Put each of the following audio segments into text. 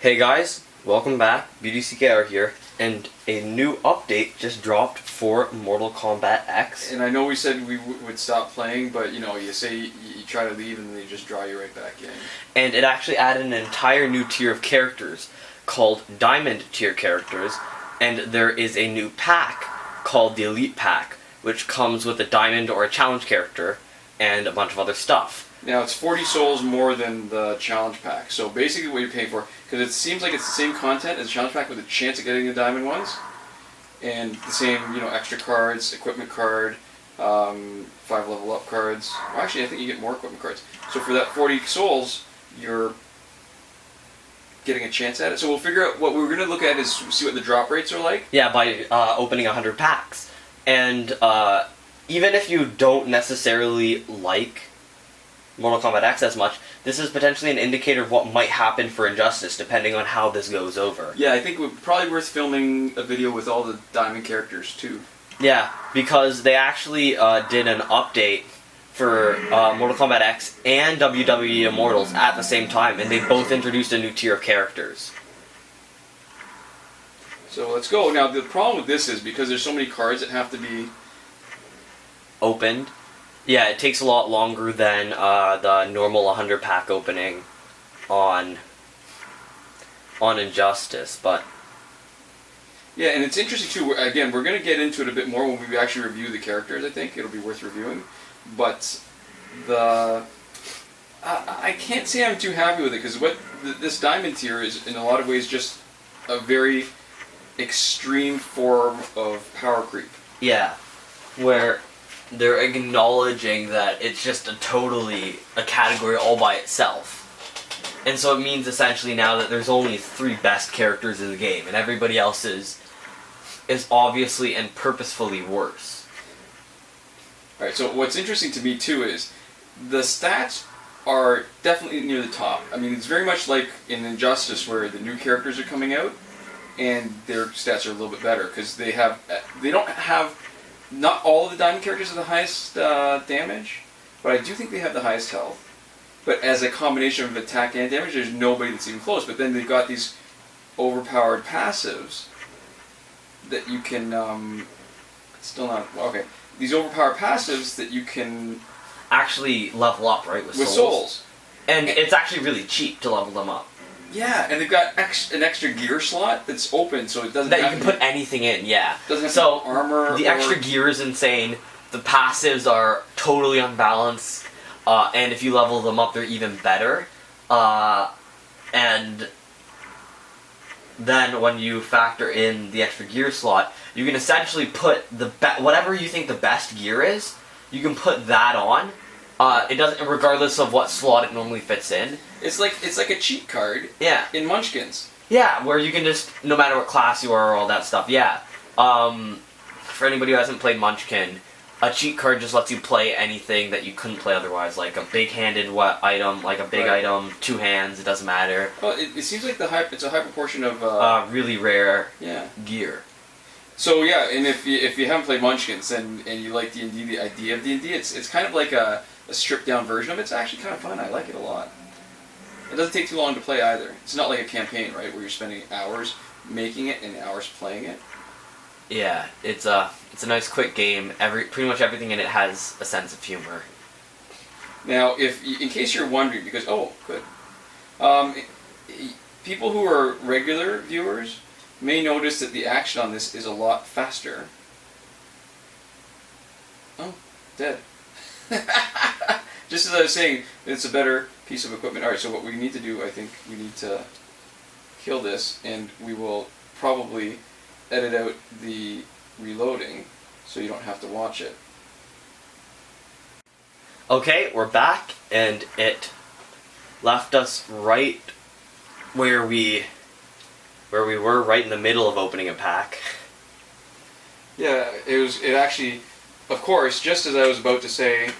Hey guys, welcome back. BDCKR here, and a new update just dropped for Mortal Kombat X. And I know we said we would stop playing, but you say you try to leave and they just draw you right back in. And it actually added an entire new tier of characters called Diamond tier characters, and there is a new pack called the Elite Pack, which comes with a Diamond or a Challenge character and a bunch of other stuff. Now it's 40 souls more than the challenge pack. So basically what you're paying for, because it seems like it's the same content as the challenge pack with a chance of getting the diamond ones, and the same, extra cards, equipment card, 5 level up cards. Well, actually, I think you get more equipment cards. So for that 40 souls, you're getting a chance at it. So we'll figure out what we're going to look at is see what the drop rates are like. Yeah, by opening 100 packs. And even if you don't necessarily like Mortal Kombat X as much, this is potentially an indicator of what might happen for Injustice, depending on how this goes over. Yeah, I think it would probably worth filming a video with all the diamond characters too. Yeah, because they actually did an update for Mortal Kombat X and WWE Immortals at the same time, and they both introduced a new tier of characters. So let's go. Now the problem with this is because there's so many cards that have to be opened. Yeah, it takes a lot longer than the normal 100 pack opening on Injustice, but yeah, and it's interesting too. Again, we're going to get into it a bit more when we actually review the characters. I think it'll be worth reviewing, but I can't say I'm too happy with it because this diamond tier is in a lot of ways just a very extreme form of power creep. Yeah, where they're acknowledging that it's just a category all by itself. And so it means essentially now that there's only 3 best characters in the game, and everybody else is obviously and purposefully worse. Alright, so what's interesting to me too is the stats are definitely near the top. I mean, it's very much like in Injustice where the new characters are coming out, and their stats are a little bit better, because they don't have... Not all of the diamond characters have the highest damage, but I do think they have the highest health. But as a combination of attack and damage, there's nobody that's even close. But then they've got these overpowered passives that you can... still not... Okay. These overpowered passives that you can... actually level up, right, with souls. And it's actually really cheap to level them up. Yeah, and they've got an extra gear slot that's open, so it doesn't that have you can put anything in, yeah. Doesn't have so armor. The extra gear is insane. The passives are totally unbalanced, and if you level them up, they're even better. And then when you factor in the extra gear slot, you can essentially put whatever you think the best gear is. You can put that on. It doesn't, regardless of what slot it normally fits in. It's like a cheat card. Yeah. In Munchkins. Yeah, where you can just, no matter what class you are or all that stuff, yeah. For anybody who hasn't played Munchkin, a cheat card just lets you play anything that you couldn't play otherwise, like a big-handed item, like a big item, 2 hands, it doesn't matter. Well, it seems like it's a high proportion of... really rare gear. So yeah, and if you haven't played Munchkins and you like D&D, the idea of D&D, it's kind of like a stripped-down version of it. It's actually kind of fun. I like it a lot. It doesn't take too long to play either. It's not like a campaign, right, where you're spending hours making it and hours playing it. Yeah, it's a nice quick game. Pretty much everything in it has a sense of humor. Now, in case you're wondering, because good, people who are regular viewers may notice that the action on this is a lot faster. Oh, dead. Just as I was saying, it's a better piece of equipment. Alright, so what we need to do, I think we need to kill this, and we will probably edit out the reloading so you don't have to watch it. Okay, we're back, and it left us right where we were, right in the middle of opening a pack. Yeah, it actually, of course, just as I was about to say...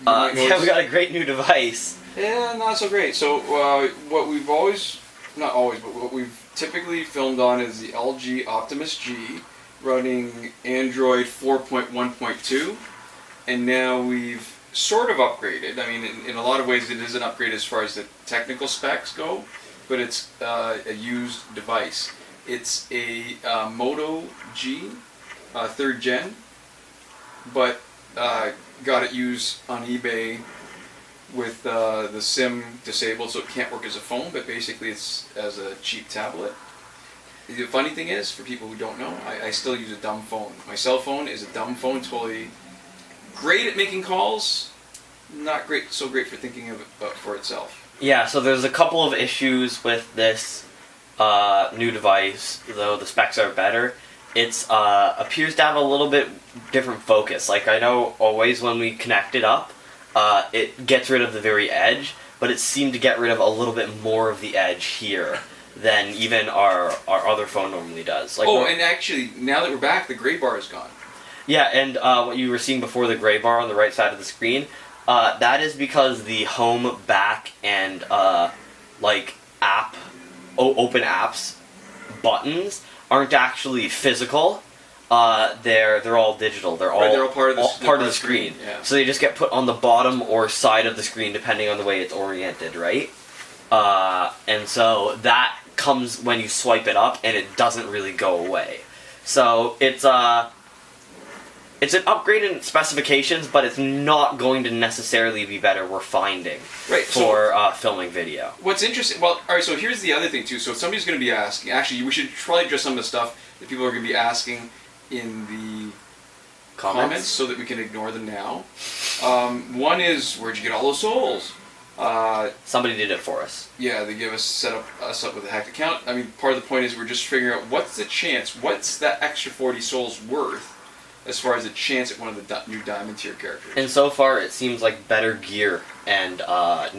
yeah, we got a great new device. Yeah, not so great. So, what we've always... Not always, but what we've typically filmed on is the LG Optimus G, running Android 4.1.2, and now we've sort of upgraded. I mean, in a lot of ways it is an upgrade as far as the technical specs go, but it's a used device. It's a Moto G, 3rd gen, but got it used on eBay with the SIM disabled, so it can't work as a phone, but basically it's as a cheap tablet. The funny thing is, for people who don't know, I still use a dumb phone. My cell phone is a dumb phone, totally great at making calls, not so great for thinking of it for itself. Yeah, so there's a couple of issues with this new device, though the specs are better. It appears to have a little bit different focus. Like, I know always when we connect it up, it gets rid of the very edge, but it seemed to get rid of a little bit more of the edge here than even our other phone normally does. Like, and actually, now that we're back, the gray bar is gone. Yeah, and what you were seeing before, the gray bar on the right side of the screen, that is because the home, back, and open apps buttons aren't actually physical. They're all digital. They're all part of the screen. Yeah. So they just get put on the bottom or side of the screen depending on the way it's oriented, right? And so that comes when you swipe it up, and it doesn't really go away. So it's an upgrade in specifications, but it's not going to necessarily be better, we're finding, for filming video. What's interesting, well, alright, so here's the other thing too. So somebody's going to be asking, actually, we should probably address some of the stuff that people are going to be asking in the comments so that we can ignore them now. One is, where'd you get all those souls? Somebody did it for us. Yeah, they set us up with a hacked account. I mean, part of the point is we're just figuring out what's the chance, what's that extra 40 souls worth as far as the chance at one of the new Diamond tier characters. And so far it seems like better gear and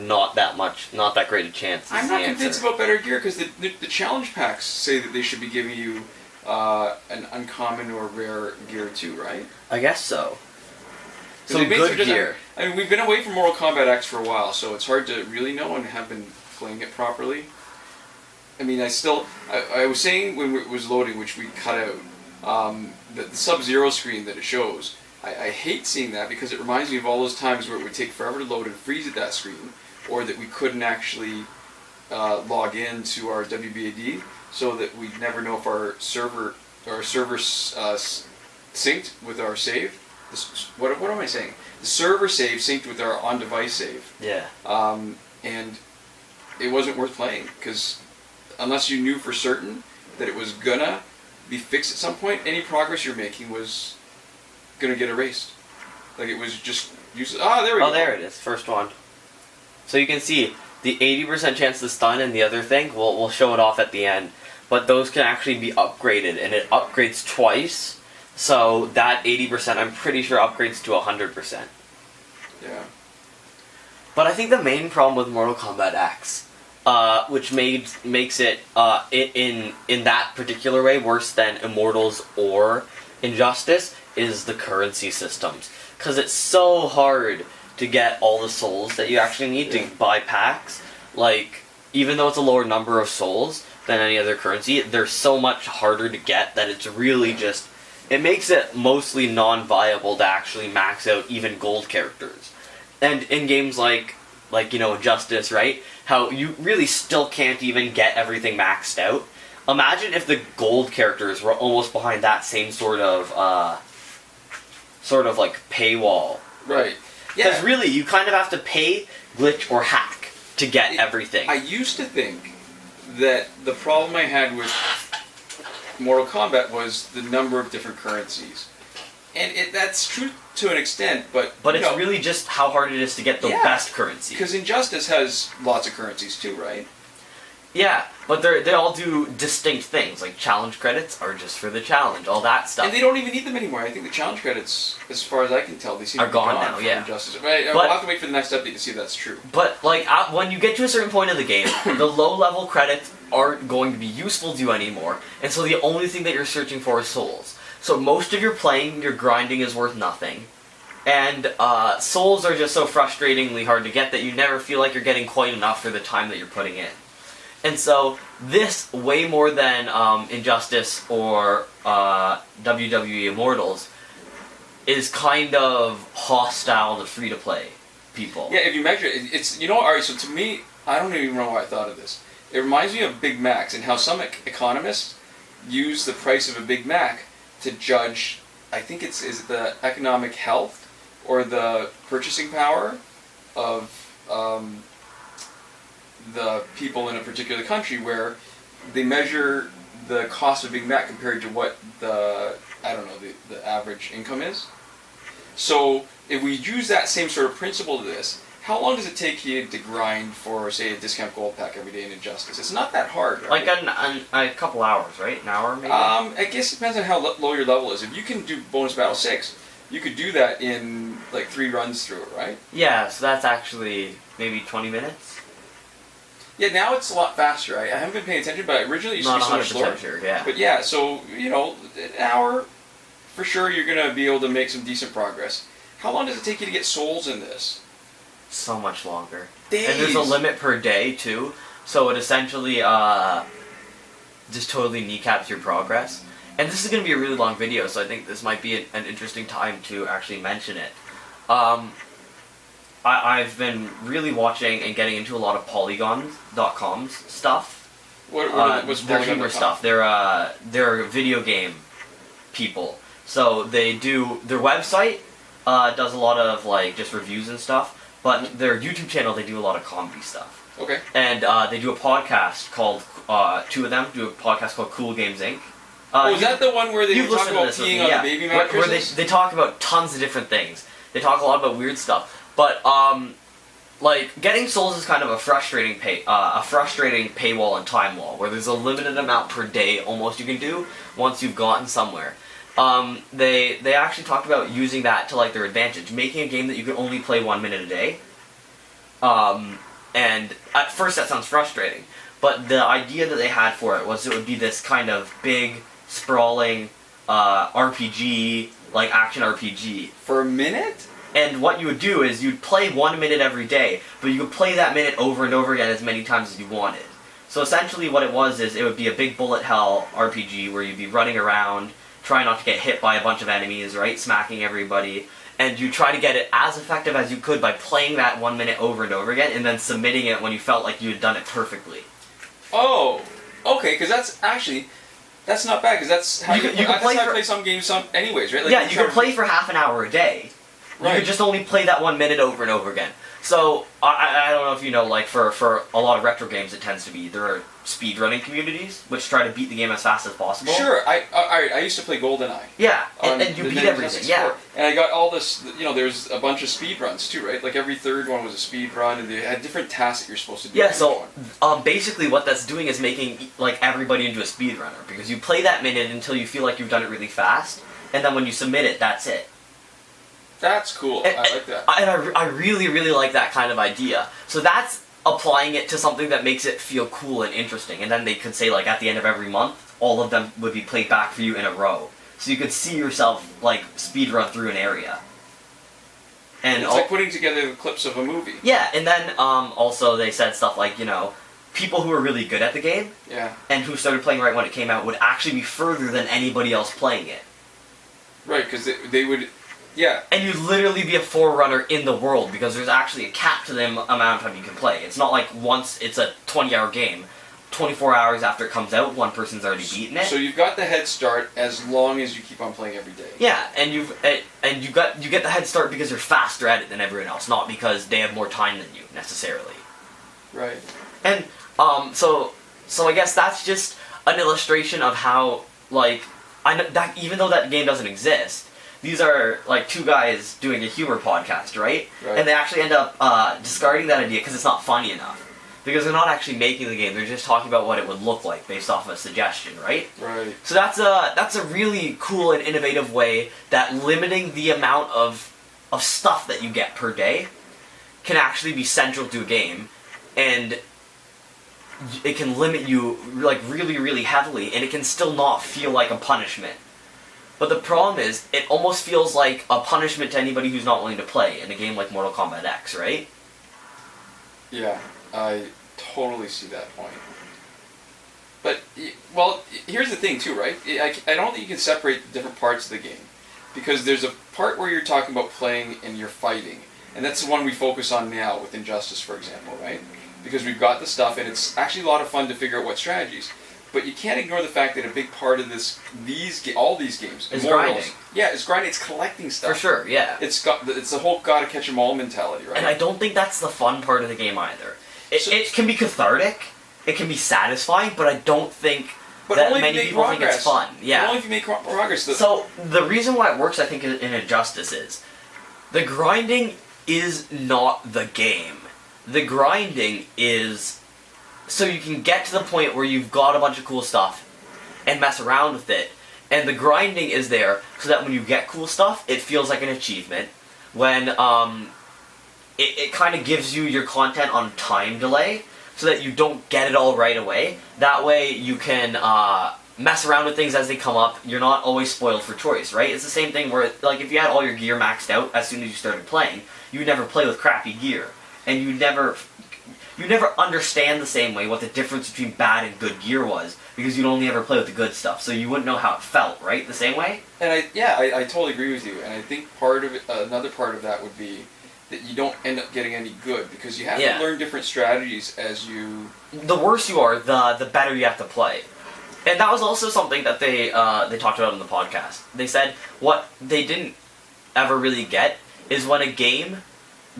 not that great a chance. I'm not convinced about better gear because the challenge packs say that they should be giving you an uncommon or rare gear too, right? I guess so. So good gear. I mean, we've been away from Mortal Kombat X for a while, so it's hard to really know and have been playing it properly. I mean, I was saying when it was loading, which we cut out, the Sub-Zero screen that it shows, I hate seeing that because it reminds me of all those times where it would take forever to load and freeze at that screen, or that we couldn't actually log in to our WBAD, so that we'd never know if our server synced with our save. What am I saying? The server save synced with our on-device save. Yeah. And it wasn't worth playing, because unless you knew for certain that it was gonna be fixed at some point, any progress you're making was gonna get erased. Like, it was just useless. There we go. Oh, there it is. First one. So you can see the 80% chance to stun and the other thing, we'll show it off at the end, but those can actually be upgraded, and it upgrades twice. So that 80%, I'm pretty sure, upgrades to 100%. Yeah. But I think the main problem with Mortal Kombat X, which makes it in that particular way worse than Immortals or Injustice, is the currency systems. Because it's so hard to get all the souls that you actually need to buy packs. Like, even though it's a lower number of souls than any other currency, they're so much harder to get that it's really just... It makes it mostly non-viable to actually max out even gold characters. And in games like Injustice, right? How you really still can't even get everything maxed out. Imagine if the gold characters were almost behind that same sort of like paywall. Right. Because really, you kind of have to pay, glitch, or hack to get everything. I used to think that the problem I had with Mortal Kombat was the number of different currencies. And that's true to an extent, but it's really just how hard it is to get the best currency. Because Injustice has lots of currencies too, right? Yeah, but they all do distinct things. Like, challenge credits are just for the challenge, all that stuff. And they don't even need them anymore. I think the challenge credits, as far as I can tell, they seem to be gone now. from Yeah. Injustice. We'll have to wait for the next update to see if that's true. But like, when you get to a certain point of the game, the low-level credits aren't going to be useful to you anymore, and so the only thing that you're searching for is souls. So most of your playing, your grinding is worth nothing. And souls are just so frustratingly hard to get that you never feel like you're getting quite enough for the time that you're putting in. And so this, way more than Injustice or WWE Immortals, is kind of hostile to free-to-play people. Yeah, if you measure it, it's, alright, so to me, I don't even know why I thought of this. It reminds me of Big Macs and how some economists use the price of a Big Mac to judge, I think is it the economic health or the purchasing power of the people in a particular country, where they measure the cost of Big Mac compared to what the average income is. So if we use that same sort of principle to this, how long does it take you to grind for, say, a discount gold pack every day in Injustice? It's not that hard, right? Like a couple hours, right? An hour, maybe? I guess it depends on how low your level is. If you can do Bonus Battle 6, you could do that in, like, 3 runs through it, right? Yeah, so that's actually maybe 20 minutes? Yeah, now it's a lot faster. I haven't been paying attention, but originally it used to be so much slower. Sure, yeah. But yeah, so, an hour, for sure you're going to be able to make some decent progress. How long does it take you to get souls in this? So much longer. Days. And there's a limit per day, too. So it essentially just totally kneecaps your progress. And this is going to be a really long video, so I think this might be an interesting time to actually mention it. I've been really watching and getting into a lot of Polygon.com's stuff. What's their Polygon.com? humor stuff. They're video game people. So they do their website does a lot of like just reviews and stuff, but their YouTube channel they do a lot of comedy stuff. Okay. And they do a podcast called 2 of them do a podcast called Cool Games Inc. Is that the one where they talk about peeing on the baby mattresses? Where they talk about tons of different things. They talk a lot about weird stuff. But like getting souls is kind of a frustrating paywall and time wall, where there's a limited amount per day almost you can do once you've gotten somewhere. They actually talked about using that to like their advantage, making a game that you can only play 1 minute a day. And at first that sounds frustrating, but the idea that they had for it was it would be this kind of big, sprawling RPG, like action RPG. For a minute? And what you would do is you'd play 1 minute every day, but you could play that minute over and over again as many times as you wanted. So essentially what it was is it would be a big bullet hell RPG where you'd be running around, trying not to get hit by a bunch of enemies, right, smacking everybody, and you try to get it as effective as you could by playing that 1 minute over and over again, and then submitting it when you felt like you had done it perfectly. Oh, okay, because that's not bad, because that's how you can play some games anyways, right? Like yeah, you can play for half an hour a day. Right. You could just only play that 1 minute over and over again. So, I don't know if you know, like, for a lot of retro games it tends to be, there are speedrunning communities, which try to beat the game as fast as possible. Sure, I used to play GoldenEye. Yeah, and you beat everything, yeah. And I got all this, there's a bunch of speedruns too, right? Like every third one was a speedrun, and they had different tasks that you're supposed to do. Yeah, so, basically what that's doing is making, like, everybody into a speedrunner, because you play that minute until you feel like you've done it really fast, and then when you submit it, that's it. That's cool. I like that. And I really, really like that kind of idea. So that's applying it to something that makes it feel cool and interesting. And then they could say, like, at the end of every month, all of them would be played back for you in a row. So you could see yourself, like, speedrun through an area. And it's like putting together the clips of a movie. Yeah, and then also they said stuff like, people who are really good at the game, and who started playing right when it came out, would actually be further than anybody else playing it. Right, because they would... Yeah. And you'd literally be a forerunner in the world, because there's actually a cap to the amount of time you can play. It's not like once it's a 20-hour game, 24 hours after it comes out, one person's already beaten it. So you've got the head start as long as you keep on playing every day. Yeah, and you get the head start because you're faster at it than everyone else, not because they have more time than you, necessarily. Right. And, so I guess that's just an illustration of how, like, even though that game doesn't exist, these are, like, 2 guys doing a humor podcast, right? And they actually end up discarding that idea because it's not funny enough. Because they're not actually making the game, they're just talking about what it would look like based off of a suggestion, right? Right. So that's a really cool and innovative way that limiting the amount of stuff that you get per day can actually be central to a game, and it can limit you, like, really, really heavily, and it can still not feel like a punishment. But the problem is, it almost feels like a punishment to anybody who's not willing to play in a game like Mortal Kombat X, right? Yeah, I totally see that point. But, well, here's the thing too, right? I don't think you can separate the different parts of the game. Because there's a part where you're talking about playing and you're fighting. And that's the one we focus on now with Injustice, for example, right? because we've got the stuff, and it's actually a lot of fun to figure out what strategies. But you can't ignore the fact that a big part of all these games, is Immortals, grinding. Yeah, it's grinding. It's collecting stuff. For sure, yeah. It's the whole gotta catch 'em all mentality, right? And I don't think that's the fun part of the game either. It can be cathartic, it can be satisfying, but I don't think that many people think it's fun. Yeah. But only if you make progress. So the reason why it works, I think, in Injustice is the grinding is not the game. The grinding is so you can get to the point where you've got a bunch of cool stuff and mess around with it. And the grinding is there so that when you get cool stuff, it feels like an achievement. When it kind of gives you your content on time delay so that you don't get it all right away. That way you can mess around with things as they come up. You're not always spoiled for choice, right? It's the same thing where, like, if you had all your gear maxed out as soon as you started playing, you would never play with crappy gear. And you never understand the same way what the difference between bad and good gear was, because you'd only ever play with the good stuff, so you wouldn't know how it felt, right? The same way? And I totally agree with you, and I think another part of that would be that you don't end up getting any good, because you have to learn different strategies as you... The worse you are, the better you have to play. And that was also something that they talked about in the podcast. They said what they didn't ever really get is when a game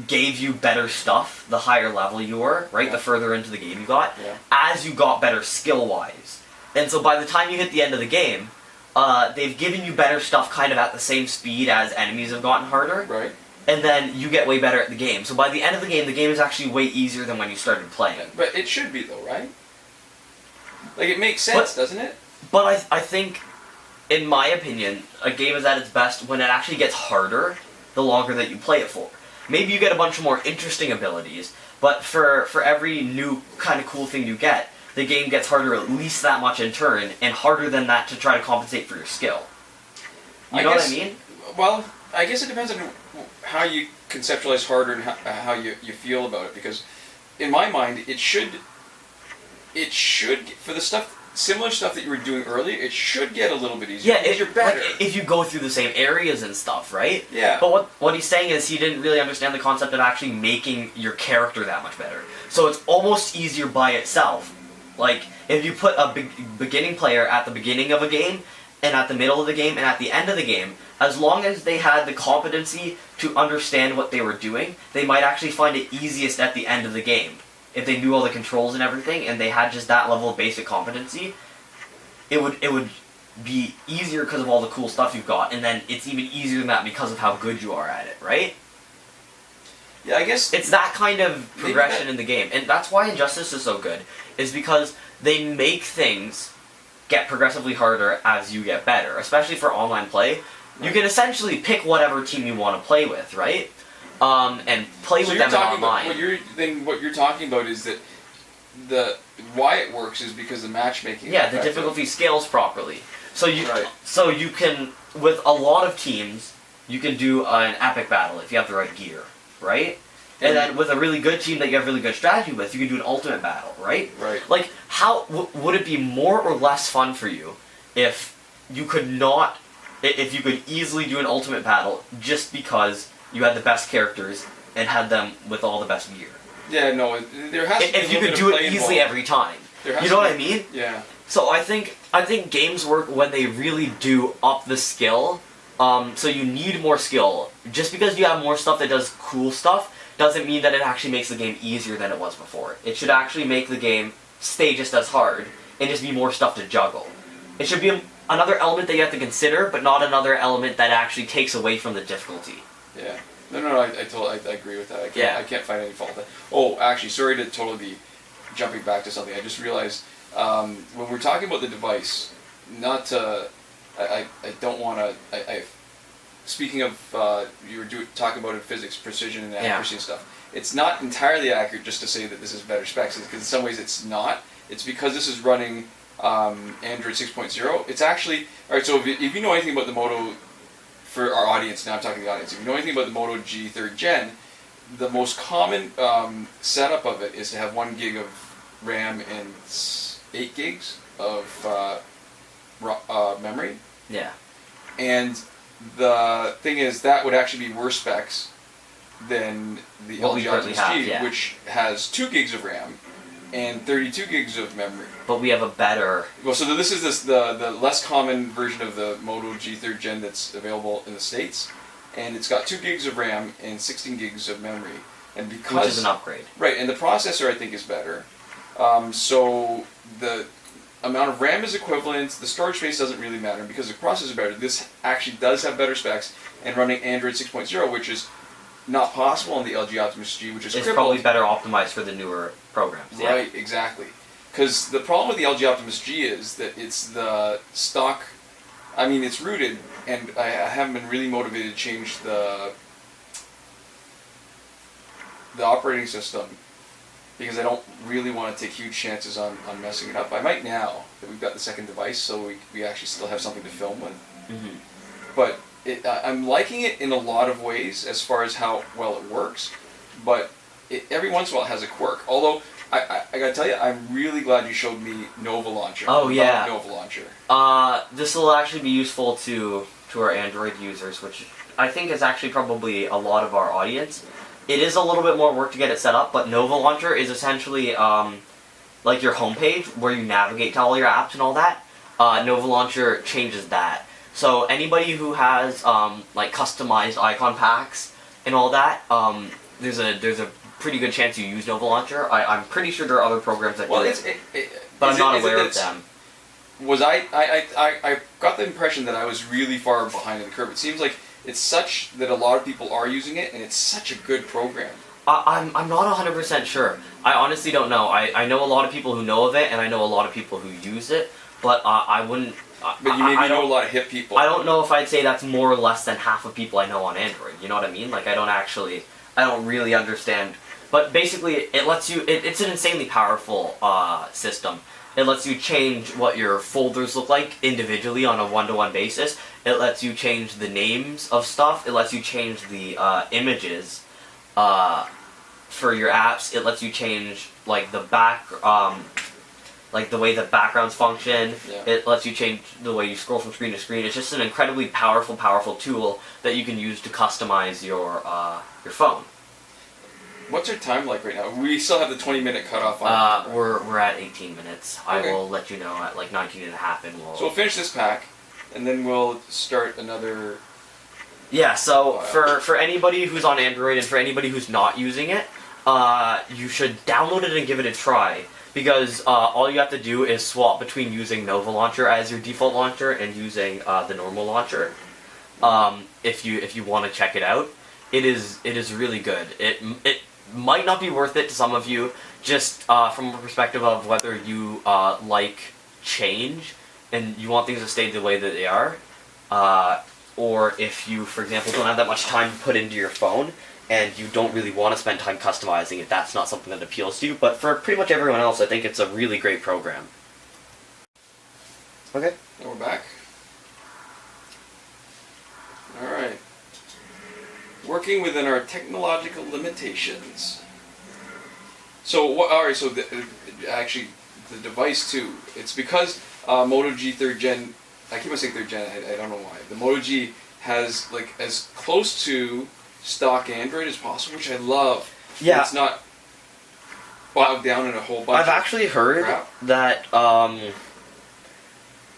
gave you better stuff, the higher level you were, right? The further into the game you got, as you got better skill-wise. And so by the time you hit the end of the game, they've given you better stuff kind of at the same speed as enemies have gotten harder. Right. And then you get way better at the game. So by the end of the game is actually way easier than when you started playing. But it should be, though, right? Like, it makes sense, doesn't it? But I think, in my opinion, a game is at its best when it actually gets harder the longer that you play it for. Maybe you get a bunch of more interesting abilities, but for every new kind of cool thing you get, the game gets harder at least that much in turn, and harder than that to try to compensate for your skill. You know what I mean? Well, I guess it depends on how you conceptualize harder and how you feel about it, because in my mind, it should, for the similar stuff that you were doing earlier, it should get a little bit easier. Yeah, you're better. Like, if you go through the same areas and stuff, right? Yeah. But what he's saying is he didn't really understand the concept of actually making your character that much better. So it's almost easier by itself. Like, if you put a beginning player at the beginning of a game, and at the middle of the game, and at the end of the game, as long as they had the competency to understand what they were doing, they might actually find it easiest at the end of the game. If they knew all the controls and everything, and they had just that level of basic competency, it would be easier because of all the cool stuff you've got, and then it's even easier than that because of how good you are at it, right? Yeah, I guess... It's that kind of progression in the game, and that's why Injustice is so good, is because they make things get progressively harder as you get better, especially for online play. You can essentially pick whatever team you want to play with, right? And play with them online. What you're talking about is that why it works is because the matchmaking. Yeah, the difficulty scales properly. So you can, with a lot of teams, you can do an epic battle if you have the right gear, right? And then with a really good team that you have really good strategy with, you can do an ultimate battle, right? Right. Like, how would it be more or less fun for you if you could easily do an ultimate battle just because you had the best characters and had them with all the best gear? Yeah, no, there has to be if you could do it easily every time. You know what I mean? Yeah. So I think games work when they really do up the skill. So you need more skill. Just because you have more stuff that does cool stuff doesn't mean that it actually makes the game easier than it was before. It should actually make the game stay just as hard and just be more stuff to juggle. It should be another element that you have to consider, but not another element that actually takes away from the difficulty. Yeah. No, I agree with that. I can't find any fault with that. Oh, actually, sorry to totally be jumping back to something. I just realized when we're talking about the device, not to... I don't want to... Speaking of, you were talking about in physics, precision and accuracy and stuff. It's not entirely accurate just to say that this is better specs, because in some ways it's not. It's because this is running Android 6.0. It's actually... Alright, so if you know anything about the Moto... For our audience, now I'm talking to the audience, if you know anything about the Moto G 3rd Gen, the most common setup of it is to have 1 gig of RAM and 8 gigs of memory. Yeah. And the thing is, that would actually be worse specs than the What we LG currently Optimus have, G, yeah. which has 2 gigs of RAM and 32 gigs of memory. But we have a better... Well, so this is the less common version of the Moto G 3rd Gen that's available in the States, and it's got 2 gigs of RAM and 16 gigs of memory. And because, which is an upgrade. Right, and the processor I think is better. So the amount of RAM is equivalent, the storage space doesn't really matter, and because the processor is better, this actually does have better specs, and running Android 6.0, which is not possible on the LG Optimus G, which is It's crippled. probably better optimized for the newer programs. Yeah. Right, exactly. Because the problem with the LG Optimus G is that it's the stock, I mean, it's rooted, and I haven't been really motivated to change the operating system, because I don't really want to take huge chances on messing it up. I might now that we've got the second device, so we actually still have something to film with. Mm-hmm. But I'm liking it in a lot of ways as far as how well it works, but every once in a while it has a quirk. Although, I gotta tell you, I'm really glad you showed me Nova Launcher. Oh, yeah. Nova Launcher. This will actually be useful to our Android users, which I think is actually probably a lot of our audience. It is a little bit more work to get it set up, but Nova Launcher is essentially like your homepage where you navigate to all your apps and all that. Nova Launcher changes that. So anybody who has like customized icon packs and all that, there's a pretty good chance you use Nova Launcher. I'm pretty sure there are other programs that do it, but I'm not aware of them. Was I got the impression that I was really far behind in the curve. It seems like it's such that a lot of people are using it, and it's such a good program. I'm not 100% sure. I honestly don't know. I know a lot of people who know of it, and I know a lot of people who use it, but I wouldn't... But you maybe know a lot of hip people. I don't know if I'd say that's more or less than half of people I know on Android. You know what I mean? Like, I don't really understand. But basically, it lets you... It's an insanely powerful system. It lets you change what your folders look like individually on a one-to-one basis. It lets you change the names of stuff. It lets you change the images for your apps. It lets you change like the like the way the backgrounds function. Yeah. It lets you change the way you scroll from screen to screen. It's just an incredibly powerful tool that you can use to customize your phone. What's our time like right now? We still have the 20-minute cutoff on it. We're at 18 minutes. Okay. I will let you know at like 19 and a half, and we'll... So we'll finish this pack, and then we'll start another... Yeah, so for anybody who's on Android and for anybody who's not using it, you should download it and give it a try, because all you have to do is swap between using Nova Launcher as your default launcher and using the normal launcher. If you want to check it out, it is really good. It might not be worth it to some of you, just from a perspective of whether you like change and you want things to stay the way that they are, or if you, for example, don't have that much time to put into your phone and you don't really want to spend time customizing it. That's not something that appeals to you, but for pretty much everyone else, I think it's a really great program. Okay. And we're back. Alright. Working within our technological limitations. So, alright, so actually, the device too, it's because Moto G 3rd Gen, I keep on saying 3rd Gen, I don't know why. The Moto G has like as close to stock Android as possible, which I love. Yeah. It's not bogged down in a whole bunch I've actually heard crap. that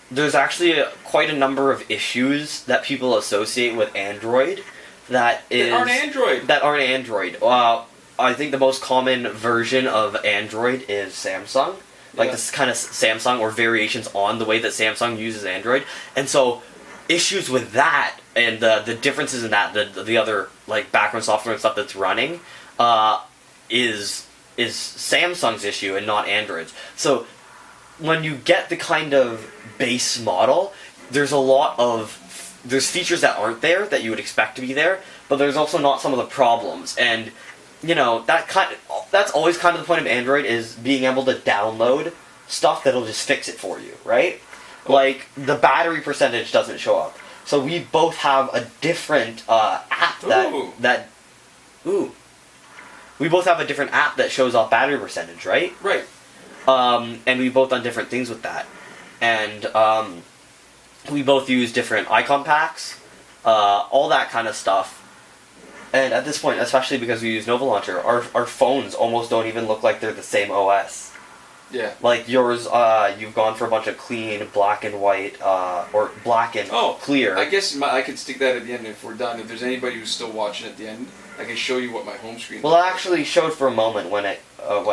there's actually quite a number of issues that people associate with Android that aren't Android. That aren't Android. I think the most common version of Android is Samsung. Like this kind of Samsung or variations on the way that Samsung uses Android. And so issues with that and the differences in that, the other like background software and stuff that's running is Samsung's issue and not Android's. So when you get the kind of base model, there's features that aren't there that you would expect to be there, but there's also not some of the problems. And you know, that's always kind of the point of Android, is being able to download stuff that'll just fix it for you, right? Like the battery percentage doesn't show up. So we both have a different app we both have a different app that shows off battery percentage, right? Right. And we've both done different things with that. And we both use different icon packs, all that kind of stuff. And at this point, especially because we use Nova Launcher, our phones almost don't even look like they're the same OS. Yeah. Like yours, you've gone for a bunch of clean black and white, or black and clear. I guess I could stick that at the end if we're done. If there's anybody who's still watching at the end, I can show you what my home screen. Well, I actually showed for a moment when it that's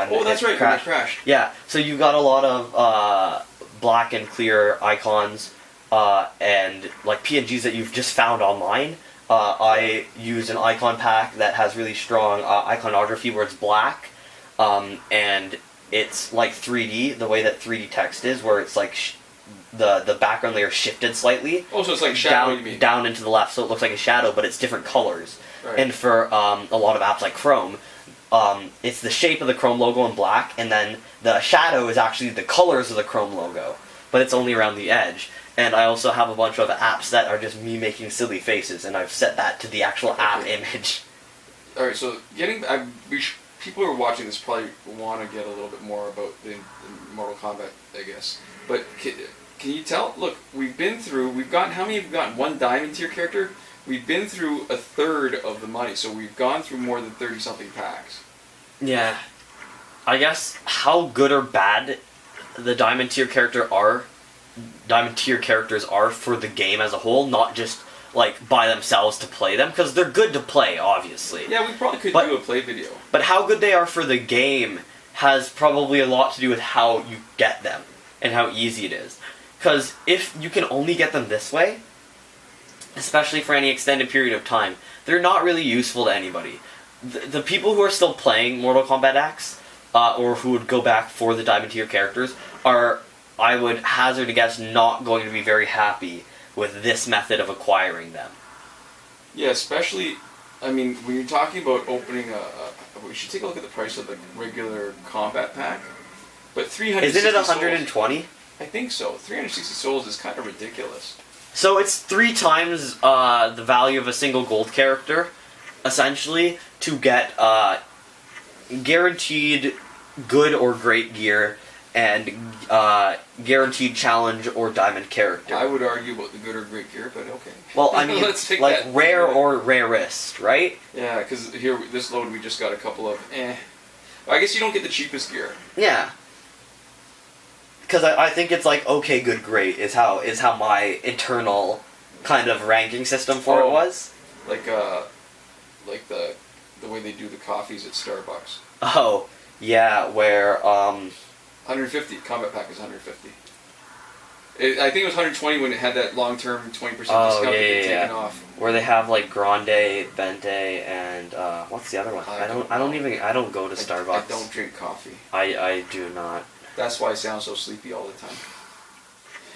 right, when it crashed. Yeah, so you got a lot of black and clear icons, and like PNGs that you've just found online. I use an icon pack that has really strong iconography where it's black, and it's like 3D, the way that 3D text is, where it's like the background layer shifted slightly. Oh, so it's like shadow, you mean? Down into the left, so it looks like a shadow, but it's different colors. Right. And for a lot of apps like Chrome, it's the shape of the Chrome logo in black, and then the shadow is actually the colors of the Chrome logo, but it's only around the edge. And I also have a bunch of apps that are just me making silly faces, and I've set that to the actual app image. All right, so people who are watching this probably want to get a little bit more about the Mortal Kombat, I guess. But can you tell? Look, how many have we gotten? One diamond tier character? We've been through a third of the money, so we've gone through more than 30-something packs. Yeah. I guess how good or bad the diamond tier characters are for the game as a whole, not just like by themselves to play them, because they're good to play, obviously. Yeah, we probably could do a play video. But how good they are for the game has probably a lot to do with how you get them and how easy it is. Because if you can only get them this way, especially for any extended period of time, they're not really useful to anybody. The people who are still playing Mortal Kombat X, or who would go back for the diamond tier characters, are, I would hazard a guess, not going to be very happy with this method of acquiring them. Yeah, especially, I mean, when you're talking about opening we should take a look at the price of the regular combat pack. But 360 Isn't it 120? Souls, I think so. 360 souls is kind of ridiculous. So it's 3 times the value of a single gold character, essentially, to get guaranteed good or great gear and guaranteed challenge or diamond character. I would argue about the good or great gear, but okay. Well, I mean, Let's take like that. rare or rarest, right? Yeah, because here, this load, we just got a couple of I guess you don't get the cheapest gear. Yeah. Because I think it's like okay, good, great is how my internal kind of ranking system for it was. Like the way they do the coffees at Starbucks. Oh, yeah, where 150 combat pack is 150. I think it was 120 when it had that long-term 20% discount taken off. Where they have like Grande, Vente, and what's the other one? I don't go to Starbucks. I don't drink coffee. I do not. That's why I sound so sleepy all the time.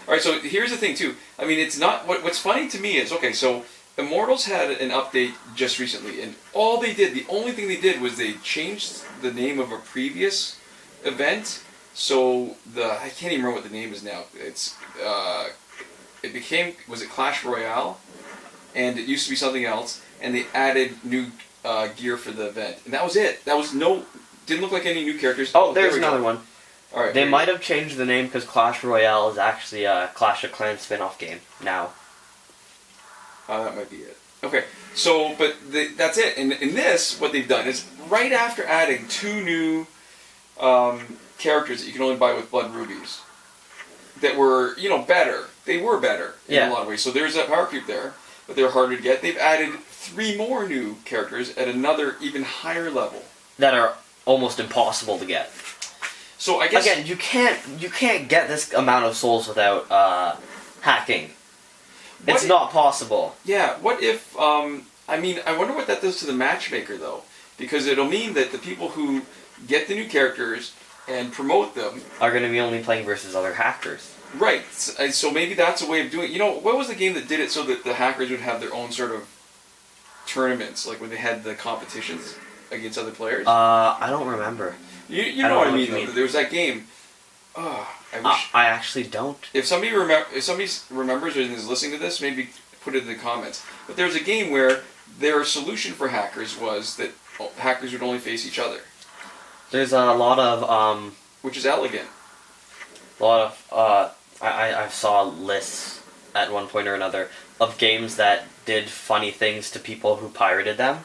All right, so here's the thing too. I mean, it's not what's funny to me is okay. So Immortals had an update just recently, and the only thing they did was they changed the name of a previous event. So I can't even remember what the name is now. Was it Clash Royale? And it used to be something else, and they added new gear for the event, and that was it. Didn't look like any new characters. Oh, there's another one. All right, they might have changed the name because Clash Royale is actually a Clash of Clans spin-off game now. That might be it. Okay, so that's it. And in this, what they've done is right after adding 2 new characters that you can only buy with blood rubies that were, better. They were better in a lot of ways. So there's that power creep there, but they're harder to get. They've added 3 more new characters at another even higher level that are almost impossible to get. So I guess again, you can't get this amount of souls without hacking. It's not possible. Yeah. What if? I wonder what that does to the matchmaker though, because it'll mean that the people who get the new characters and promote them are going to be only playing versus other hackers. Right. So maybe that's a way of doing it. What was the game that did it so that the hackers would have their own sort of tournaments, like when they had the competitions against other players? I don't remember. You know what I mean, though. There was that game. I wish. I actually don't. If somebody remembers and is listening to this, maybe put it in the comments. But there was a game where their solution for hackers was that hackers would only face each other. There's a lot of which is elegant. A lot of I saw lists at one point or another of games that did funny things to people who pirated them.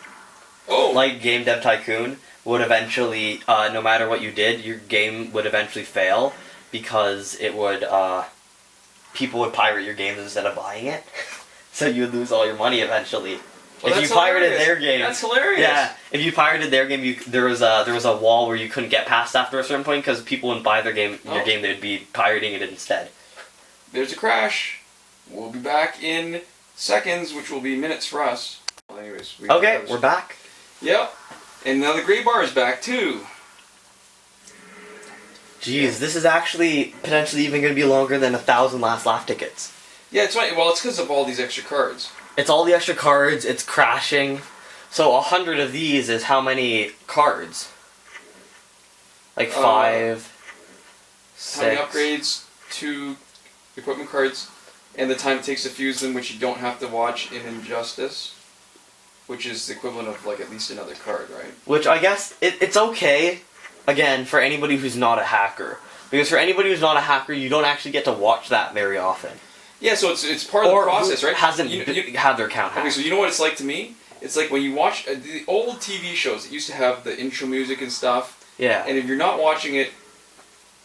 Oh. Like Game Dev Tycoon would eventually, no matter what you did, your game would eventually fail because it would, people would pirate your games instead of buying it. So you would lose all your money eventually. Well, if you pirated their game, that's hilarious. Yeah, if you pirated their game, there was a wall where you couldn't get past after a certain point because people wouldn't buy their game. Your game, they'd be pirating it instead. There's a crash. We'll be back in seconds, which will be minutes for us. Well, anyways, we're back. Yep, and now the gray bar is back too. Jeez, this is actually potentially even going to be longer than 1,000 Last Laugh tickets. Yeah, it's funny. Well, it's because of all these extra cards. It's all the extra cards, it's crashing. So 100 of these is how many cards? Like 5, 6. How many upgrades, 2 equipment cards, and the time it takes to fuse them, which you don't have to watch in Injustice, which is the equivalent of like at least another card, right? Which I guess it's okay, again, for anybody who's not a hacker. Because for anybody who's not a hacker, you don't actually get to watch that very often. Yeah, so it's part of the process, right? Hasn't had their account hacked. Okay, so you know what it's like to me? It's like when you watch the old TV shows that used to have the intro music and stuff. Yeah. And if you're not watching it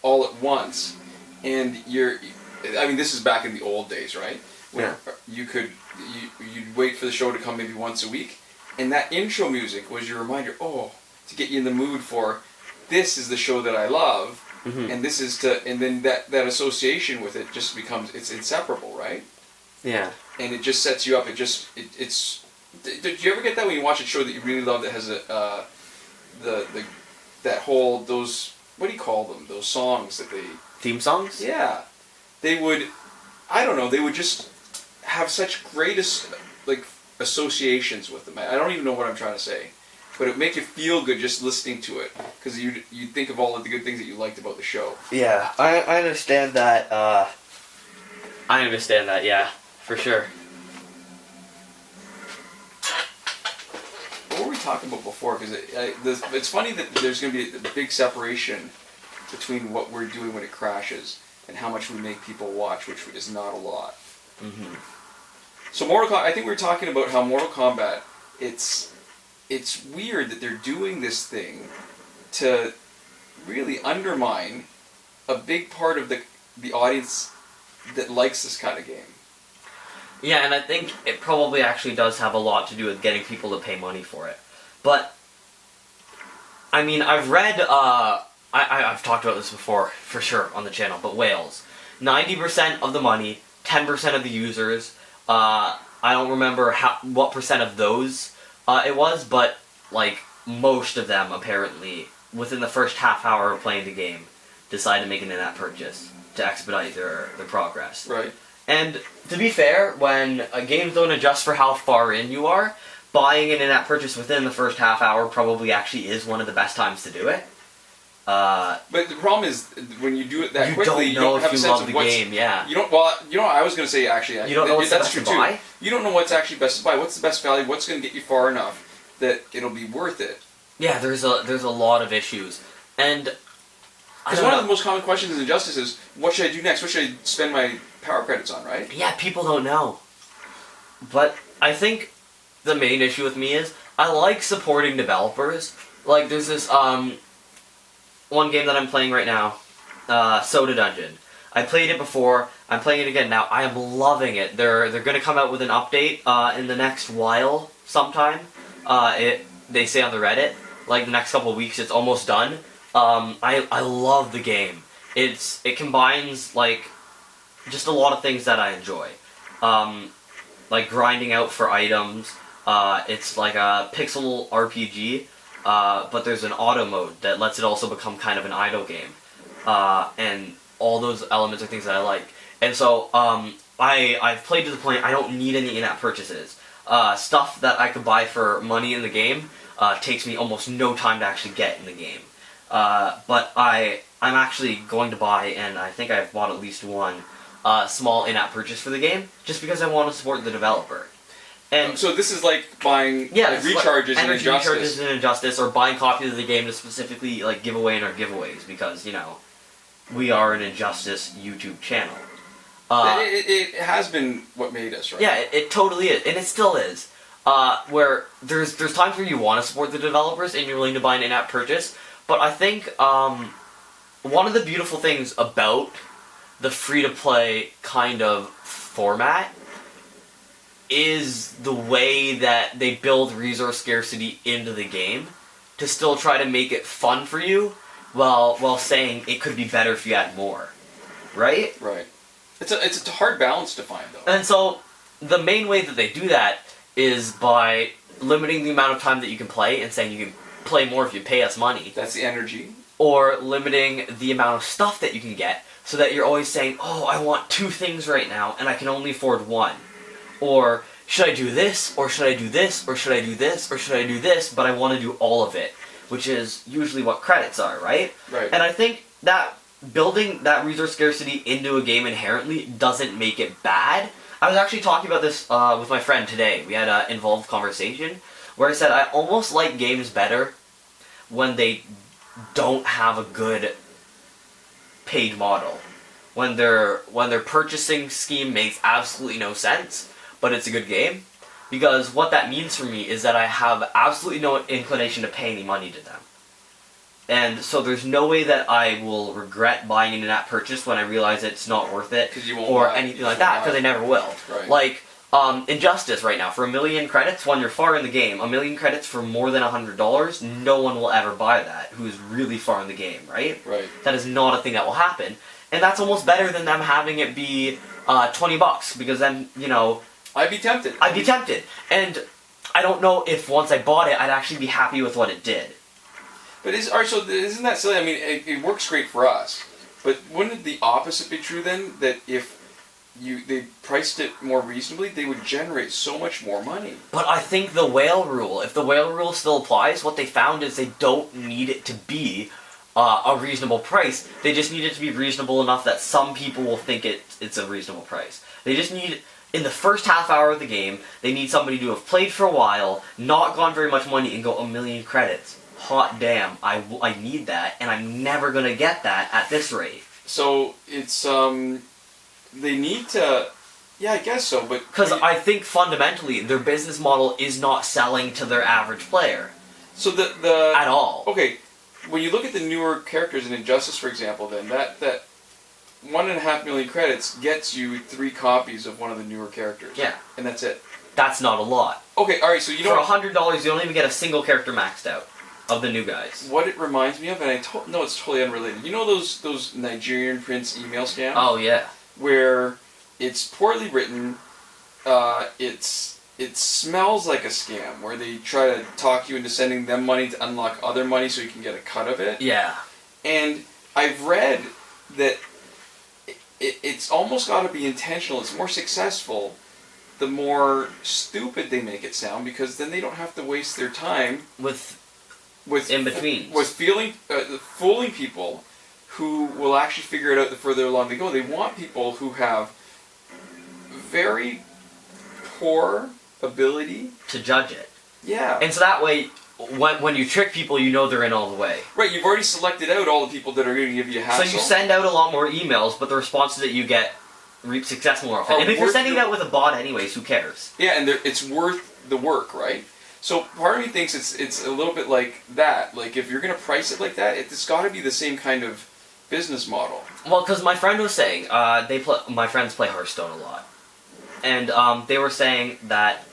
all at once, and this is back in the old days, right? Where you'd wait for the show to come maybe once a week, and that intro music was your reminder, to get you in the mood for, this is the show that I love. Mm-hmm. And this is and then that association with it just becomes, it's inseparable, right? Yeah. And it just sets you up. It's. Did you ever get that when you watch a show that you really love that has that whole, those, what do you call them? Those songs that they. Theme songs? Yeah. They would, I don't know, they would just have such great associations with them. I don't even know what I'm trying to say. But it would make you feel good just listening to it, because you think of all of the good things that you liked about the show. Yeah, I understand that. I understand that. Yeah, for sure. What were we talking about before? Because it's funny that there's going to be a big separation between what we're doing when it crashes and how much we make people watch, which is not a lot. Mm-hmm. So Mortal Kombat, I think we were talking about how Mortal Kombat, it's weird that they're doing this thing to really undermine a big part of the audience that likes this kind of game. Yeah, and I think it probably actually does have a lot to do with getting people to pay money for it. But, I mean, I've read, I've talked about this before, for sure, on the channel, but whales. 90% of the money, 10% of the users, I don't remember what percent of those it was, but, like, most of them, apparently, within the first half hour of playing the game, decide to make an in-app purchase to expedite their progress. Right. And, to be fair, when games don't adjust for how far in you are, buying an in-app purchase within the first half hour probably actually is one of the best times to do it. But the problem is, when you do it that quickly, you don't have a sense of what's... Game, yeah. You don't, well, you know what I was going to say, actually. You don't know what's that's best true to buy? Too. You don't know what's actually best to buy. What's the best value? What's going to get you far enough that it'll be worth it? Yeah, there's a lot of issues. And... Because one of the most common questions in Injustice is, what should I do next? What should I spend my power credits on, right? Yeah, people don't know. But I think the main issue with me is, I like supporting developers. Like, there's this, one game that I'm playing right now, Soda Dungeon. I played it before, I'm playing it again now, I am loving it. They're gonna come out with an update, in the next while, sometime. They say on the Reddit, like the next couple of weeks, it's almost done. I love the game. It combines, like, just a lot of things that I enjoy. Like grinding out for items. It's like a pixel RPG, but there's an auto mode that lets it also become kind of an idle game. And all those elements are things that I like. And so, I've played to the point I don't need any in-app purchases. Stuff that I could buy for money in the game takes me almost no time to actually get in the game. But I'm actually going to buy, and I think I've bought at least one, small in-app purchase for the game, just because I want to support the developer. And so this is like buying recharges in Injustice. In Injustice, or buying copies of the game to specifically like give away in our giveaways, because, you know, we are an Injustice YouTube channel. It has been what made us, right? Yeah, it totally is, and it still is. where there's times where you want to support the developers and you're willing to buy an in-app purchase, but I think one of the beautiful things about the free-to-play kind of format is the way that they build resource scarcity into the game to still try to make it fun for you while saying it could be better if you had more. Right? Right. It's a hard balance to find, though. And so, the main way that they do that is by limiting the amount of time that you can play and saying you can play more if you pay us money. That's the energy. Or limiting the amount of stuff that you can get so that you're always saying, oh, I want 2 things right now and I can only afford 1. Or, should I do this? Or should I do this? Or should I do this? Or should I do this? But I want to do all of it. Which is usually what credits are, right? Right. And I think that building that resource scarcity into a game inherently doesn't make it bad. I was actually talking about this with my friend today. We had an involved conversation where I said I almost like games better when they don't have a good paid model. When their purchasing scheme makes absolutely no sense, but it's a good game. Because what that means for me is that I have absolutely no inclination to pay any money to them. And so there's no way that I will regret buying an in-app purchase when I realize it's not worth it, or anything like that, because I never will. Right. Like, Injustice right now, for 1 million credits, when you're far in the game, 1 million credits for more than $100, no one will ever buy that who is really far in the game, right? Right. That is not a thing that will happen. And that's almost better than them having it be $20, because then, you know... I'd be tempted. I'd be tempted. And I don't know if once I bought it, I'd actually be happy with what it did. But isn't that silly? I mean, it works great for us. But wouldn't the opposite be true then? That if they priced it more reasonably, they would generate so much more money. But I think the whale rule, if the whale rule still applies, what they found is they don't need it to be a reasonable price. They just need it to be reasonable enough that some people will think it's a reasonable price. They just need... In the first half hour of the game, they need somebody to have played for a while, not gone very much money, and go 1 million credits. Hot damn, I need that, and I'm never gonna get that at this rate. So, it's, they need to... Yeah, I guess so, but... Because I think fundamentally, their business model is not selling to their average player. So the... At all. Okay, when you look at the newer characters in Injustice, for example, then, that 1.5 million credits gets you 3 copies of one of the newer characters. Yeah. And that's it. That's not a lot. Okay, alright, so you know... For $100, you don't even get a single character maxed out of the new guys. What it reminds me of, and no, it's totally unrelated. You know those Nigerian Prince email scams? Oh, yeah. Where it's poorly written, it smells like a scam, where they try to talk you into sending them money to unlock other money so you can get a cut of it. Yeah. And I've read that it's almost got to be intentional. It's more successful the more stupid they make it sound, because then they don't have to waste their time with in-betweens. With fooling people who will actually figure it out the further along they go. They want people who have very poor ability to judge it. Yeah. And so that way, when you trick people, you know they're in all the way. Right, you've already selected out all the people that are going to give you a hassle. So you send out a lot more emails, but the responses that you get reap success more often. And if you're sending it out with a bot anyways, who cares? Yeah, and it's worth the work, right? So part of me thinks it's a little bit like that. Like, if you're going to price it like that, it's got to be the same kind of business model. Well, because my friend was saying, my friends play Hearthstone a lot. And they were saying that,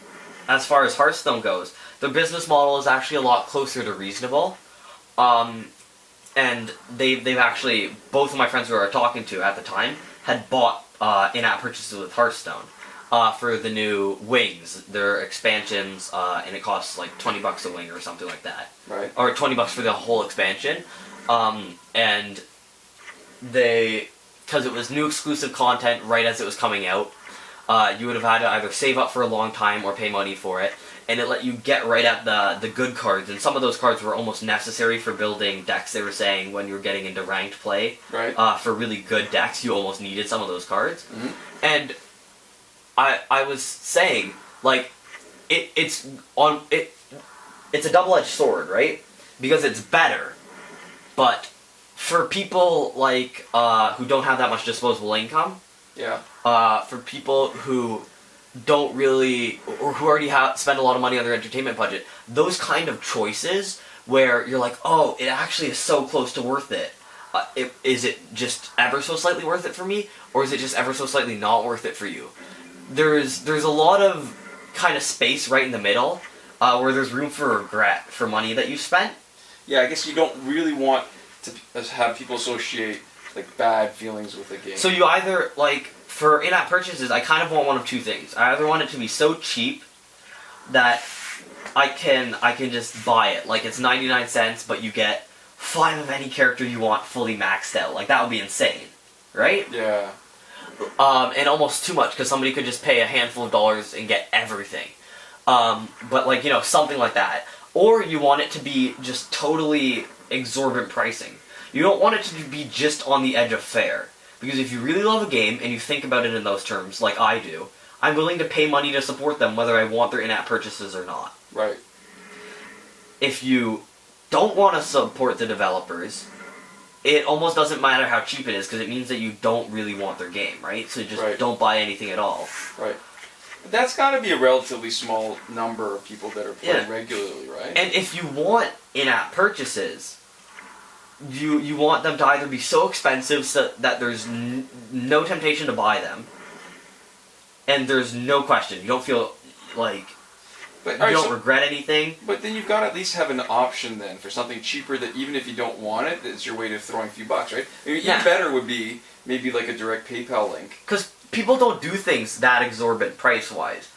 as far as Hearthstone goes, their business model is actually a lot closer to reasonable. And they've actually, both of my friends who I were talking to at the time, had bought in-app purchases with Hearthstone for the new wings, their expansions, and it costs like $20 a wing or something like that. Right. Or $20 for the whole expansion. And they, because it was new exclusive content right as it was coming out, you would have had to either save up for a long time or pay money for it. And it let you get right at the good cards, and some of those cards were almost necessary for building decks. They were saying when you were getting into ranked play, right. For really good decks, you almost needed some of those cards. Mm-hmm. And I was saying, like, it's a double-edged sword, right? Because it's better, but for people like who don't have that much disposable income, yeah, for people who don't really, or who already spend a lot of money on their entertainment budget, those kind of choices where you're like, oh, it actually is so close to worth it. Is it just ever so slightly worth it for me, or is it just ever so slightly not worth it for you? There's a lot of kind of space right in the middle, where there's room for regret for money that you spent. Yeah, I guess you don't really want to have people associate like bad feelings with a game. So you either, like, for in-app purchases, I kind of want one of two things. I either want it to be so cheap that I can just buy it. Like, it's 99 cents, but you get 5 of any character you want fully maxed out. Like, that would be insane, right? Yeah. And almost too much, because somebody could just pay a handful of dollars and get everything. But, like, something like that. Or you want it to be just totally exorbitant pricing. You don't want it to be just on the edge of fair. Because if you really love a game, and you think about it in those terms, like I do, I'm willing to pay money to support them whether I want their in-app purchases or not. Right. If you don't want to support the developers, it almost doesn't matter how cheap it is, because it means that you don't really want their game, right? So just don't buy anything at all. Right. But that's got to be a relatively small number of people that are playing regularly, right? And if you want in-app purchases, you want them to either be so expensive so that there's no temptation to buy them, and there's no question. You don't feel like you don't regret anything. But then you've got to at least have an option then for something cheaper that even if you don't want it, it's your way to throwing a few bucks, right? I mean, even better would be maybe like a direct PayPal link. Because people don't do things that exorbitant price-wise.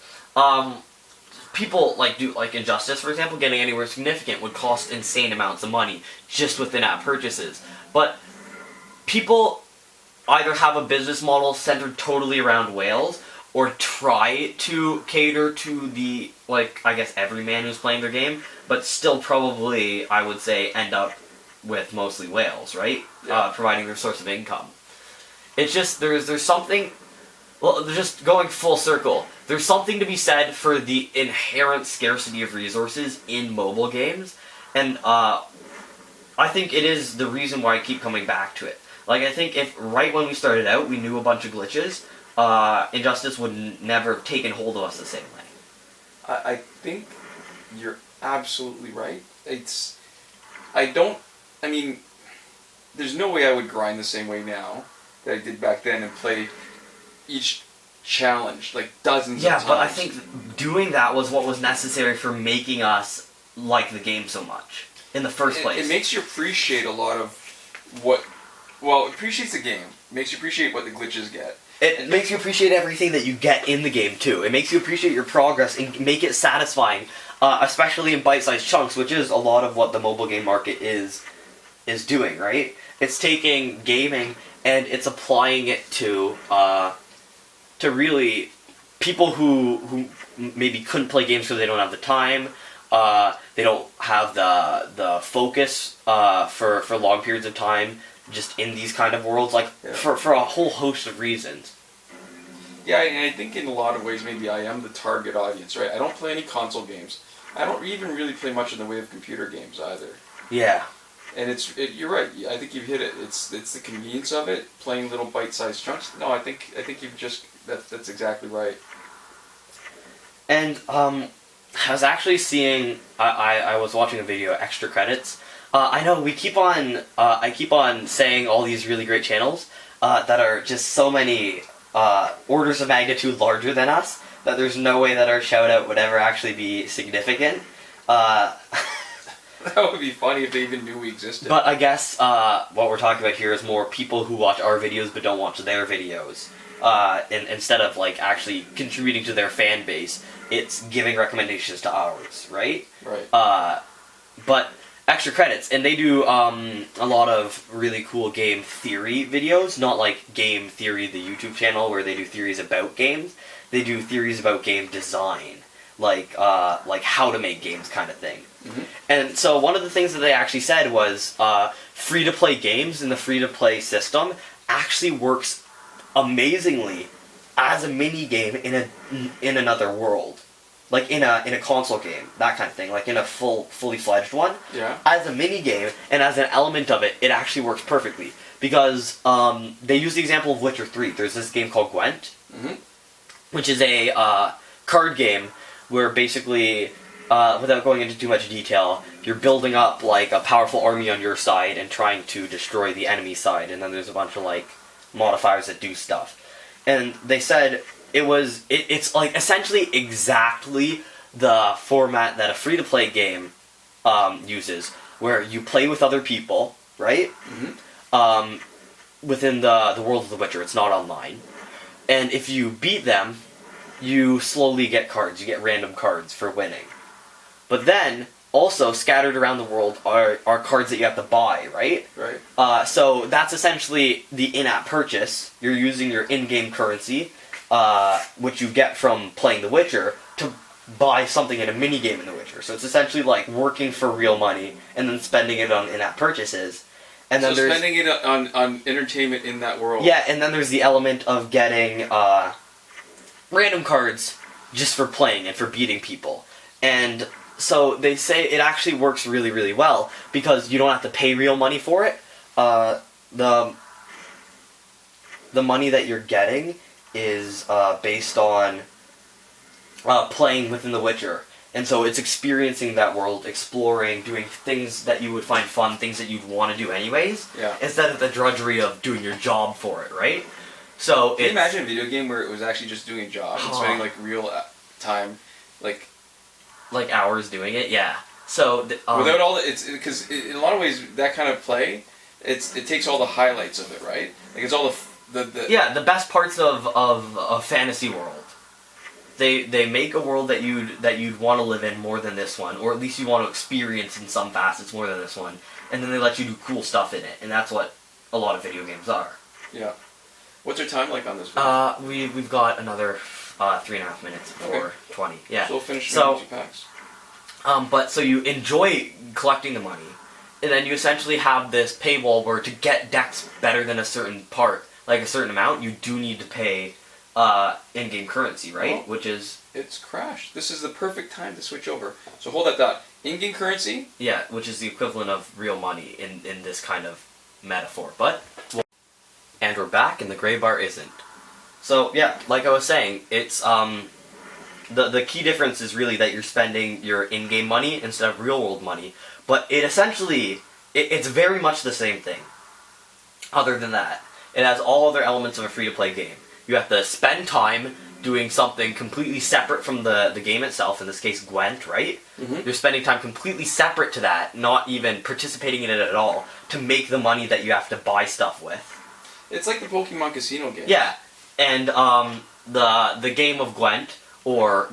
People do Injustice, for example, getting anywhere significant would cost insane amounts of money just with in-app purchases. But people either have a business model centered totally around whales, or try to cater to the, I guess every man who's playing their game, but still probably, I would say, end up with mostly whales, right? Yeah. Providing their source of income. It's just, there's something, just going full circle, there's something to be said for the inherent scarcity of resources in mobile games, and I think it is the reason why I keep coming back to it. Like, I think if right when we started out we knew a bunch of glitches, Injustice would never have taken hold of us the same way. I think you're absolutely right. There's no way I would grind the same way now that I did back then and play each challenge dozens of times. Yeah, but I think doing that was what was necessary for making us like the game so much in the first place. It makes you appreciate a lot of what... Well, it appreciates the game. It makes you appreciate what the glitches get. It makes you appreciate everything that you get in the game, too. It makes you appreciate your progress and make it satisfying, especially in bite-sized chunks, which is a lot of what the mobile game market is doing, right? It's taking gaming and it's applying it to really people who maybe couldn't play games because they don't have the time, they don't have the focus for long periods of time, just in these kind of worlds, for a whole host of reasons. Yeah, and I think in a lot of ways maybe I am the target audience, right? I don't play any console games. I don't even really play much in the way of computer games either. Yeah. And you're right. I think you've hit it. It's the convenience of it, playing little bite-sized chunks. No, I think you've just that's exactly right. And I was actually seeing. I was watching a video, Extra Credits. I know we keep on. I keep on saying all these really great channels that are just so many orders of magnitude larger than us that there's no way that our shout out would ever actually be significant. That would be funny if they even knew we existed. But I guess what we're talking about here is more people who watch our videos but don't watch their videos. Instead of actually contributing to their fan base, it's giving recommendations to ours, right? Right. But Extra Credits, and they do a lot of really cool game theory videos, not like Game Theory, the YouTube channel, where they do theories about games. They do theories about game design, like how to make games kind of thing. Mm-hmm. And so one of the things that they actually said was free-to-play games in the free-to-play system actually works amazingly as a mini-game in another world. Like in a console game, that kind of thing, like in a fully fledged one. Yeah. As a mini game and as an element of it, it actually works perfectly because they use the example of Witcher 3. There's this game called Gwent, mm-hmm. which is a card game where basically, without going into too much detail, you're building up like a powerful army on your side and trying to destroy the enemy side, and then there's a bunch of like modifiers that do stuff. And they said it's like essentially exactly the format that a free-to-play game uses, where you play with other people, right? Mm-hmm. Within the world of The Witcher. It's not online. And if you beat them, you slowly get cards. You get random cards for winning. But then, also scattered around the world are cards that you have to buy, right? Right. So that's essentially the in-app purchase. You're using your in-game currency, which you get from playing The Witcher, to buy something in a minigame in The Witcher. So it's essentially like working for real money and then spending it on in-app purchases. And then so spending it on entertainment in that world. Yeah, and then there's the element of getting random cards just for playing and for beating people. And so they say it actually works really, really well because you don't have to pay real money for it. The money that you're getting is based on playing within The Witcher. And so it's experiencing that world, exploring, doing things that you would find fun, things that you'd want to do anyways, instead of the drudgery of doing your job for it, right? So can you imagine a video game where it was actually just doing a job and spending like real time, like hours doing it? Yeah. So without all the, it's because in a lot of ways that kind of play, it takes all the highlights of it, right? Like it's all the best parts of a fantasy world. They make a world that you'd want to live in more than this one, or at least you want to experience in some facets more than this one, and then they let you do cool stuff in it, and that's what a lot of video games are. Yeah. What's your time like on this video? We've got another 3.5 minutes before 20. Yeah. So we'll finish the 2 packs. But so you enjoy collecting the money, and then you essentially have this paywall where to get decks better than a certain part, like a certain amount, you do need to pay in-game currency, right? Well, which is... It's crashed. This is the perfect time to switch over. So hold that thought. In-game currency? Yeah, which is the equivalent of real money in this kind of metaphor. But... And we're back, and the gray bar isn't. So, yeah, like I was saying, it's, the key difference is really that you're spending your in-game money instead of real-world money. But it essentially... It's very much the same thing. Other than that, it has all other elements of a free-to-play game. You have to spend time doing something completely separate from the game itself, in this case Gwent, right? Mm-hmm. You're spending time completely separate to that, not even participating in it at all, to make the money that you have to buy stuff with. It's like the Pokemon Casino game. Yeah, and the game of Gwent, or,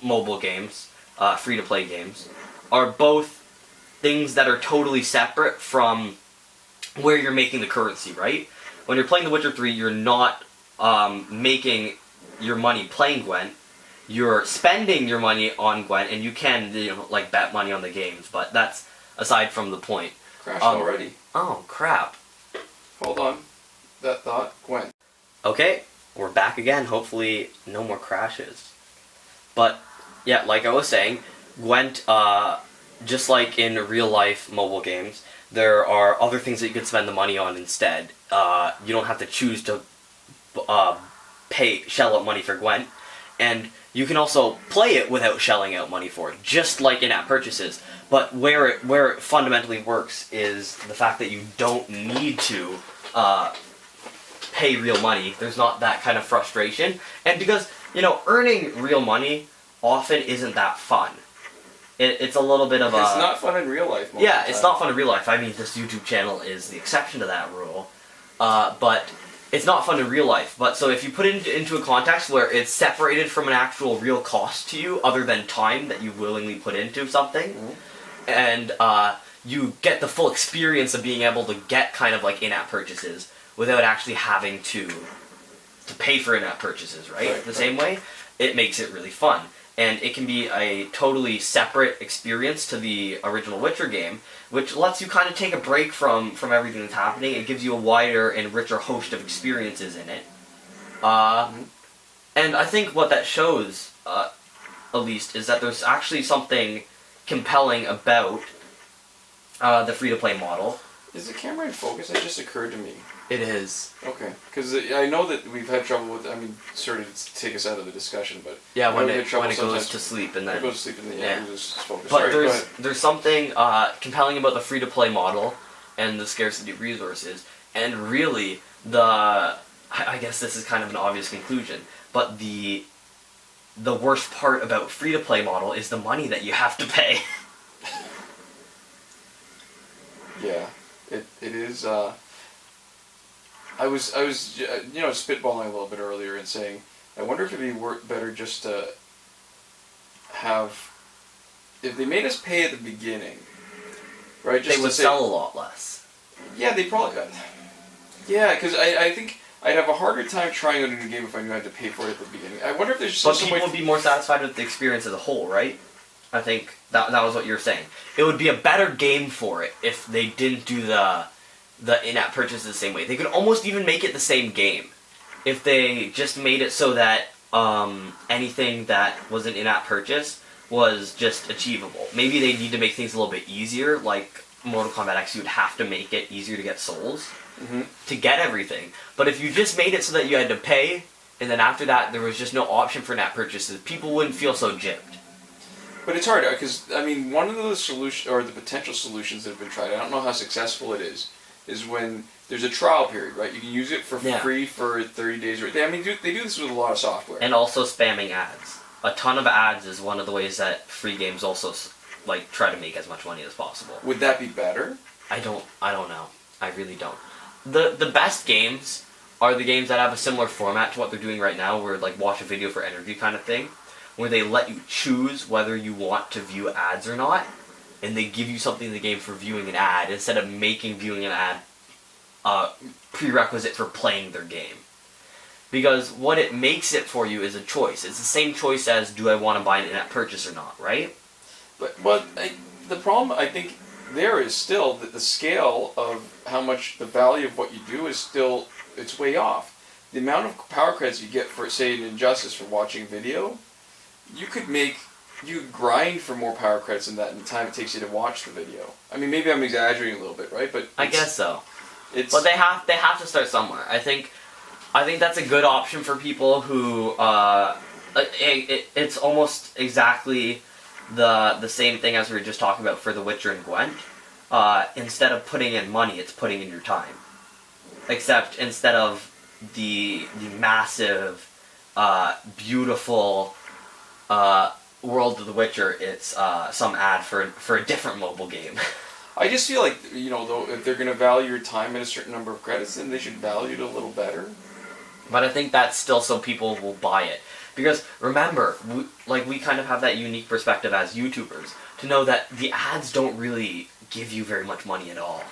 mobile games, free-to-play games, are both things that are totally separate from where you're making the currency, right? When you're playing The Witcher 3, you're not making your money playing Gwent. You're spending your money on Gwent, and you can, bet money on the games, but that's aside from the point. Crashed already. Oh, crap. Hold on. That thought, Gwent. Okay, we're back again. Hopefully no more crashes. But, yeah, like I was saying, Gwent, just like in real-life mobile games, there are other things that you could spend the money on instead. You don't have to choose to shell out money for Gwent, and you can also play it without shelling out money for it, just like in-app purchases. But where it fundamentally works is the fact that you don't need to pay real money. There's not that kind of frustration, and because earning real money often isn't that fun. It's a little bit of a... It's not fun in real life. Yeah, it's not fun in real life. I mean, this YouTube channel is the exception to that rule. But it's not fun in real life. But so if you put it into a context where it's separated from an actual real cost to you, other than time that you willingly put into something, and you get the full experience of being able to get kind of like in-app purchases without actually having to pay for in-app purchases, right? The same way, it makes it really fun. And it can be a totally separate experience to the original Witcher game, which lets you kind of take a break from everything that's happening. It gives you a wider and richer host of experiences in it. And I think what that shows, at least, is that there's actually something compelling about the free-to-play model. Is the camera in focus? That just occurred to me. It is. Okay, because I know that we've had trouble with. I mean, sort of to take us out of the discussion, but Yeah, when we've had it trouble goes sometimes- to sleep and When then. it goes to sleep and then Yeah. we just focus. But Sorry, go there's ahead. there's something compelling about the free to play model and the scarcity of resources, and really I guess this is kind of an obvious conclusion, but the worst part about free to play model is the money that you have to pay. Yeah, it is. I was spitballing a little bit earlier and saying, I wonder if it'd be better just to have, if they made us pay at the beginning, right? Just They would sell a lot less. Yeah, they probably. Yeah, because I think I'd have a harder time trying out a new game if I knew I had to pay for it at the beginning. I wonder if there's But some people way. would be more satisfied with the experience as a whole, right? I think that was what you were saying. It would be a better game for it if they didn't do the in-app purchases the same way. They could almost even make it the same game if they just made it so that anything that was an in-app purchase was just achievable. Maybe they need to make things a little bit easier, like Mortal Kombat X, you would have to make it easier to get souls to get everything. But if you just made it so that you had to pay, and then after that there was just no option for in-app purchases, people wouldn't feel so gypped. But it's hard because I mean, one of the solution or the potential solutions that have been tried. I don't know how successful it is when there's a trial period, right? You can use it for free for 30 days. I mean, they do this with a lot of software. And also spamming ads. A ton of ads is one of the ways that free games also like try to make as much money as possible. Would that be better? I don't know. I really don't. The best games are the games that have a similar format to what they're doing right now, where like watch a video for energy kind of thing, where they let you choose whether you want to view ads or not, and they give you something in the game for viewing an ad instead of making viewing an ad a prerequisite for playing their game. Because what it makes it for you is a choice. It's the same choice as, do I want to buy an in-app purchase or not, right? But the problem I think there is still that the scale of how much the value of what you do is still, it's way off. The amount of power credits you get for, say, an Injustice for watching video, you could grind for more power credits than that in the time it takes you to watch the video. I mean, maybe I'm exaggerating a little bit, right? But I guess so. But they have to start somewhere. I think that's a good option for people who it's almost exactly the same thing as we were just talking about for The Witcher and Gwent. Instead of putting in money, it's putting in your time. Except instead of the massive, beautiful world of The Witcher, it's some ad for a different mobile game. I just feel like, though, if they're going to value your time at a certain number of credits, then they should value it a little better. But I think that's still so people will buy it. Because remember, we kind of have that unique perspective as YouTubers to know that the ads don't really give you very much money at all.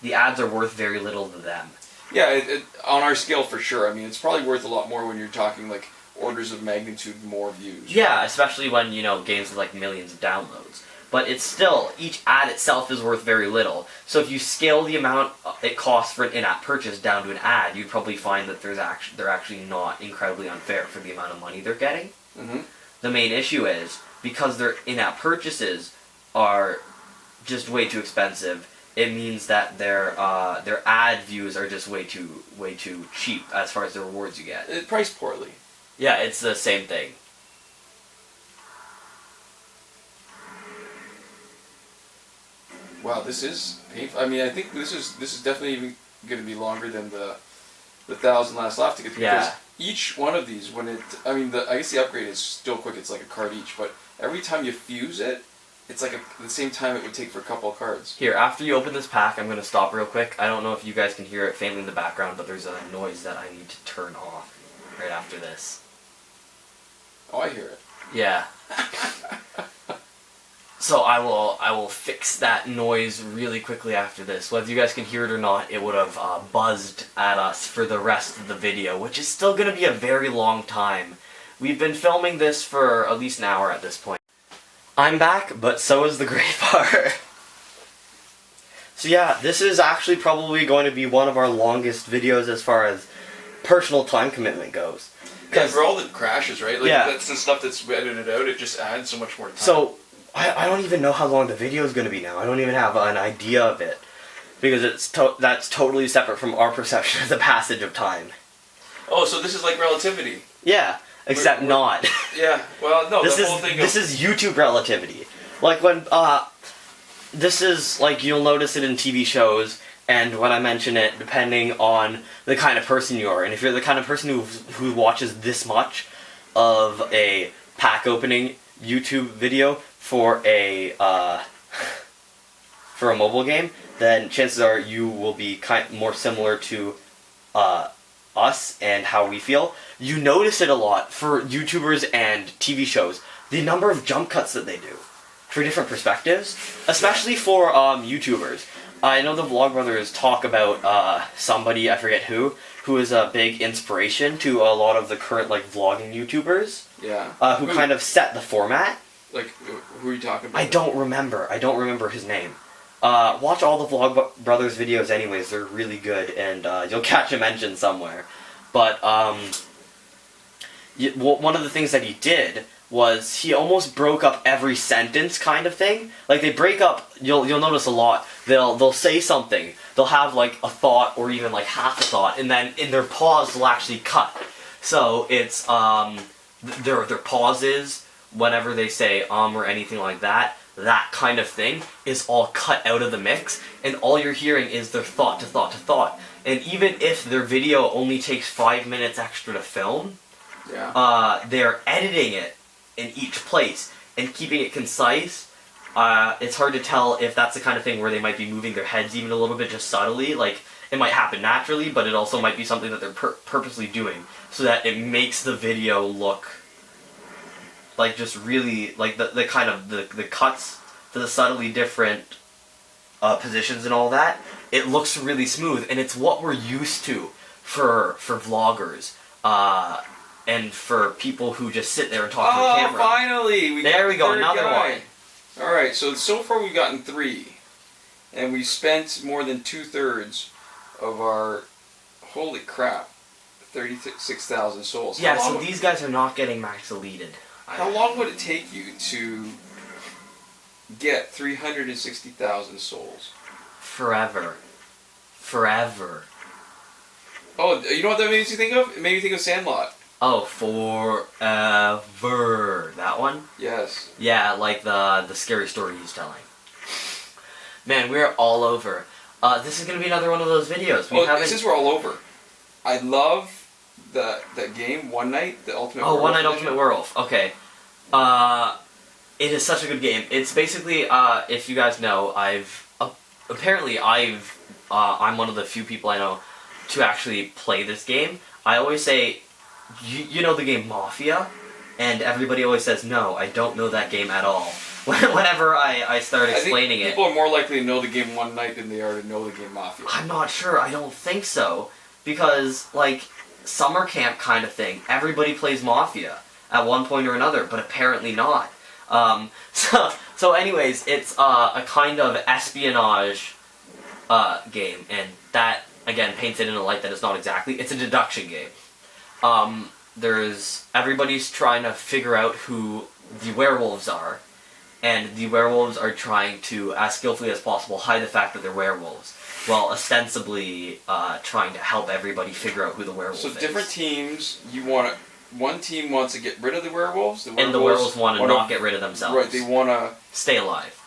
The ads are worth very little to them. Yeah, on our scale for sure. I mean, it's probably worth a lot more when you're talking like orders of magnitude more views. Yeah, especially when, games with like millions of downloads. But it's still, each ad itself is worth very little. So if you scale the amount it costs for an in-app purchase down to an ad, you'd probably find that they're actually not incredibly unfair for the amount of money they're getting. Mm-hmm. The main issue is, because their in-app purchases are just way too expensive, it means that their ad views are just way too cheap as far as the rewards you get. It's priced poorly. Yeah, it's the same thing. Wow, this is painful. I mean, I think this is definitely even going to be longer than the 1,000 last left to get through. Yeah. Because each one of these, I guess the upgrade is still quick. It's like a card each, but every time you fuse it, it's like the same time it would take for a couple of cards. Here, after you open this pack, I'm going to stop real quick. I don't know if you guys can hear it faintly in the background, but there's a noise that I need to turn off right after this. Oh, I hear it. Yeah. So I will fix that noise really quickly after this. Whether you guys can hear it or not, it would have buzzed at us for the rest of the video, which is still going to be a very long time. We've been filming this for at least an hour at this point. I'm back, but so is the great part. So yeah, this is actually probably going to be one of our longest videos as far as personal time commitment goes. Yeah, for all the crashes, right? Like, yeah. That's the stuff that's edited out. It just adds so much more time. So I don't even know how long the video is going to be now. I don't even have an idea of it. because that's totally separate from our perception of the passage of time. Oh, so this is like relativity. Yeah, except not. Yeah, well, no, this the is whole thing this is YouTube relativity. Like when this is like you'll notice it in TV shows, and when I mention it, depending on the kind of person you are, and if you're the kind of person who watches this much of a pack opening YouTube video for a mobile game, then chances are you will be more similar to us and how we feel. You notice it a lot for YouTubers and TV shows, the number of jump cuts that they do for different perspectives, especially for YouTubers. I know the Vlogbrothers talk about somebody, I forget who is a big inspiration to a lot of the current like vlogging YouTubers. Yeah. Who kind of set the format. Like, who are you talking about? I don't remember his name. Watch all the Vlogbrothers videos anyways, they're really good, and you'll catch a mention somewhere. But one of the things that he did was he almost broke up every sentence kind of thing. Like they break up, you'll notice a lot, they'll say something, they'll have like a thought or even like half a thought, and then in their pause they'll actually cut. So it's their pauses whenever they say or anything like that, that kind of thing is all cut out of the mix, and all you're hearing is their thought to thought to thought. And even if their video only takes 5 minutes extra to film, they're editing it in each place and keeping it concise. It's hard to tell if that's the kind of thing where they might be moving their heads even a little bit just subtly. Like, it might happen naturally, but it also might be something that they're purposely doing so that it makes the video look like just really, like the kind of the cuts to the subtly different positions and all that. It looks really smooth, and it's what we're used to for vloggers. And for people who just sit there and talk to the camera. Oh, finally! There we go, another one. Alright, so far we've gotten 3. And we spent more than 2/3 of our, holy crap, 36,000 souls. Yeah, so these guys are not getting max deleted. How long would it take you to get 360,000 souls? Forever. Oh, you know what that makes you think of? It made me think of Sandlot. Oh, forever. That one? Yes. Yeah, like the scary story he's telling. Man, we're all over. This is gonna be another one of those videos. Since we're all over, I love that game, One Night, the Ultimate Werewolf. Oh, One Night Ultimate Werewolf. Okay. It is such a good game. It's basically, if you guys know, I'm one of the few people I know to actually play this game. I always say, you know the game Mafia? And everybody always says, no, I don't know that game at all. Whenever I start explaining it. People are more likely to know the game One Night than they are to know the game Mafia. I'm not sure. I don't think so. Because, like, summer camp kind of thing. Everybody plays Mafia at one point or another, but apparently not. So anyways, it's a kind of espionage game, and that, again, paints it in a light that it's not exactly. It's a deduction game. Everybody's trying to figure out who the werewolves are, and the werewolves are trying to, as skillfully as possible, hide the fact that they're werewolves, while ostensibly trying to help everybody figure out who the werewolf is. So different teams, one team wants to get rid of the werewolves, and the werewolves want to not get rid of themselves. Right, they want to stay alive.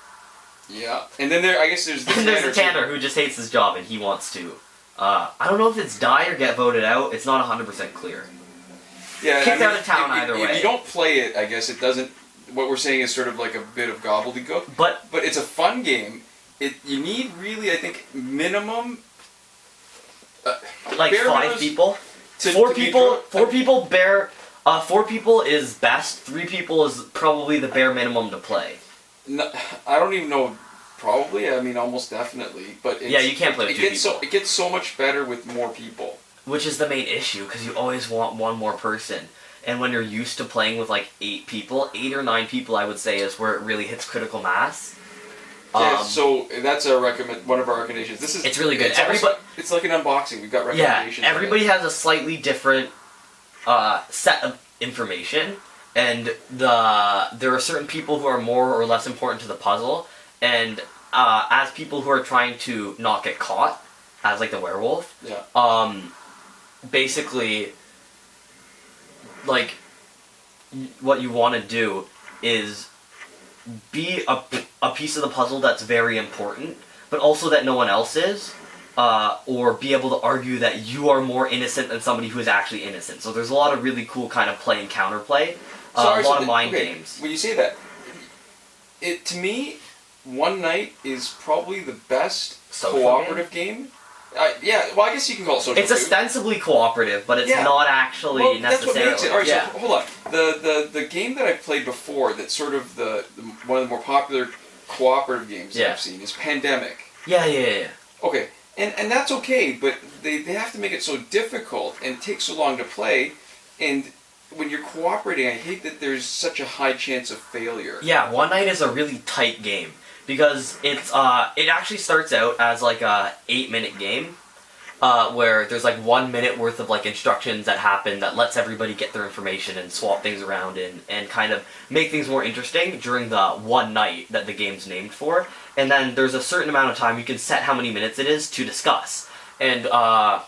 Yeah, and then I guess there's the Tanner. There's the Tanner who just hates his job and he wants to. I don't know if it's die or get voted out. It's not 100% clear. Yeah, kicked out of town either way. If you don't play it, I guess it doesn't. What we're saying is sort of like a bit of gobbledygook. But it's a fun game. You need really, I think, minimum. Like 5 people. 4 people. 4 people. 4 people is best. 3 people is probably the bare minimum to play. No, I don't even know. Probably, I mean, almost definitely. But yeah, you can't play with 2 people. It gets so much better with more people. Which is the main issue, because you always want one more person. And when you're used to playing with like 8 people, 8 or 9 people, I would say, is where it really hits critical mass. Yeah, so that's one of our recommendations. It's really good. It's like an unboxing. We've got recommendations. Yeah, everybody has a slightly different set of information, and there are certain people who are more or less important to the puzzle, and as people who are trying to not get caught as like the werewolf, basically, like, what you want to do is be a piece of the puzzle that's very important, but also that no one else is, or be able to argue that you are more innocent than somebody who is actually innocent. So there's a lot of really cool kind of play and counterplay, a lot of mind games. When you say that, to me, One Night is probably the best Social cooperative game. Yeah, well, I guess you can call it social. It's ostensibly cooperative, but it's not actually necessarily. That's what makes it. All right, so hold on. The game that I've played before, that's sort of the one of the more popular cooperative games that I've seen, is Pandemic. Yeah. Okay, and that's okay, but they have to make it so difficult and take so long to play, and when you're cooperating, I hate that there's such a high chance of failure. Yeah, One Night is a really tight game. Because it's it actually starts out as like a 8-minute game, where there's like 1 minute worth of like instructions that happen that lets everybody get their information and swap things around and kind of make things more interesting during the one night that the game's named for. And then there's a certain amount of time you can set how many minutes it is to discuss. And I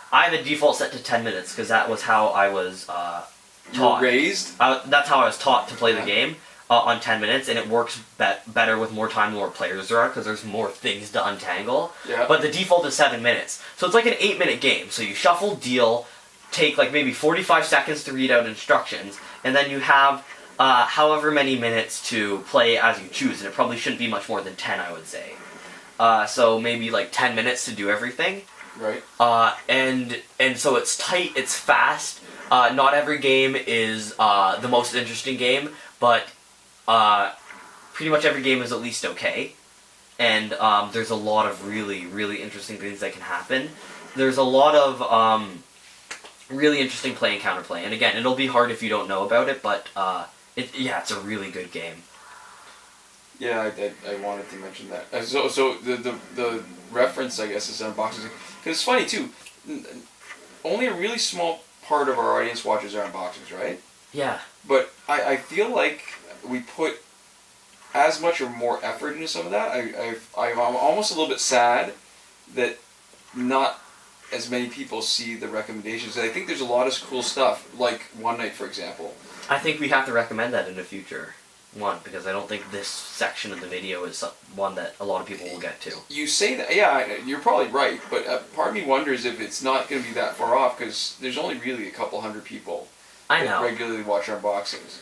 have a default set to 10 minutes because that was how I was taught. You were raised? That's how I was taught to play the game. On 10 minutes, and it works better with more time, the more players there are, because there's more things to untangle. Yeah. But the default is 7 minutes. So it's like an 8-minute game. So you shuffle, deal, take like maybe 45 seconds to read out instructions, and then you have however many minutes to play as you choose, and it probably shouldn't be much more than 10, I would say. So maybe like 10 minutes to do everything. Right. And so it's tight, it's fast. Not every game is the most interesting game, but pretty much every game is at least okay, and there's a lot of really, really interesting things that can happen. There's a lot of really interesting play and counterplay, and again, it'll be hard if you don't know about it, but it's a really good game. Yeah, I wanted to mention that. So the reference, I guess, is unboxing, because it's funny too. Only a really small part of our audience watches our unboxings, right? Yeah. But I feel like we put as much or more effort into some of that. I'm almost a little bit sad that not as many people see the recommendations. I think there's a lot of cool stuff, like One Night, for example. I think we have to recommend that in the future. One, because I don't think this section of the video is one that a lot of people will get to. You say that, yeah, you're probably right, but part of me wonders if it's not going to be that far off, because there's only really a couple hundred people that regularly watch our unboxings.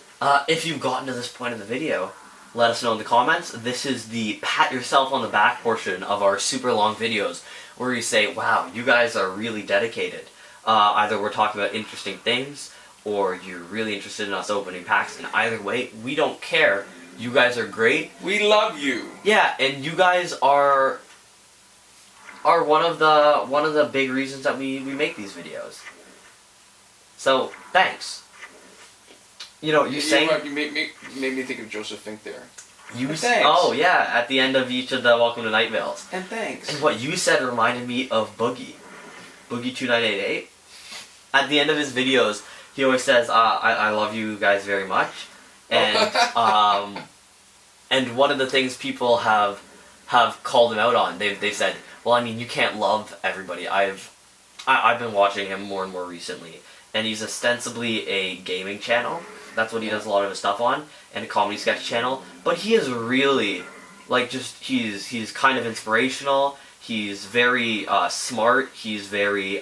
If you've gotten to this point of the video, let us know in the comments. This is the pat yourself on the back portion of our super long videos, where you say, wow, you guys are really dedicated. Either we're talking about interesting things, or you're really interested in us opening packs, and either way, we don't care. You guys are great. We love you. Yeah, and you guys are one of the big reasons that we make these videos. So, thanks. You know, you made me think of Joseph Fink there. Thanks. Oh yeah, at the end of each of the Welcome to Night Vales. And thanks. And what you said reminded me of Boogie 2988. At the end of his videos, he always says, "I love you guys very much," and and one of the things people have called him out on, they said, "Well, I mean, you can't love everybody." I've been watching him more and more recently, and he's ostensibly a gaming channel. That's what he does a lot of his stuff on, and a comedy sketch channel. But he is really, like, he's kind of inspirational. He's very smart. He's very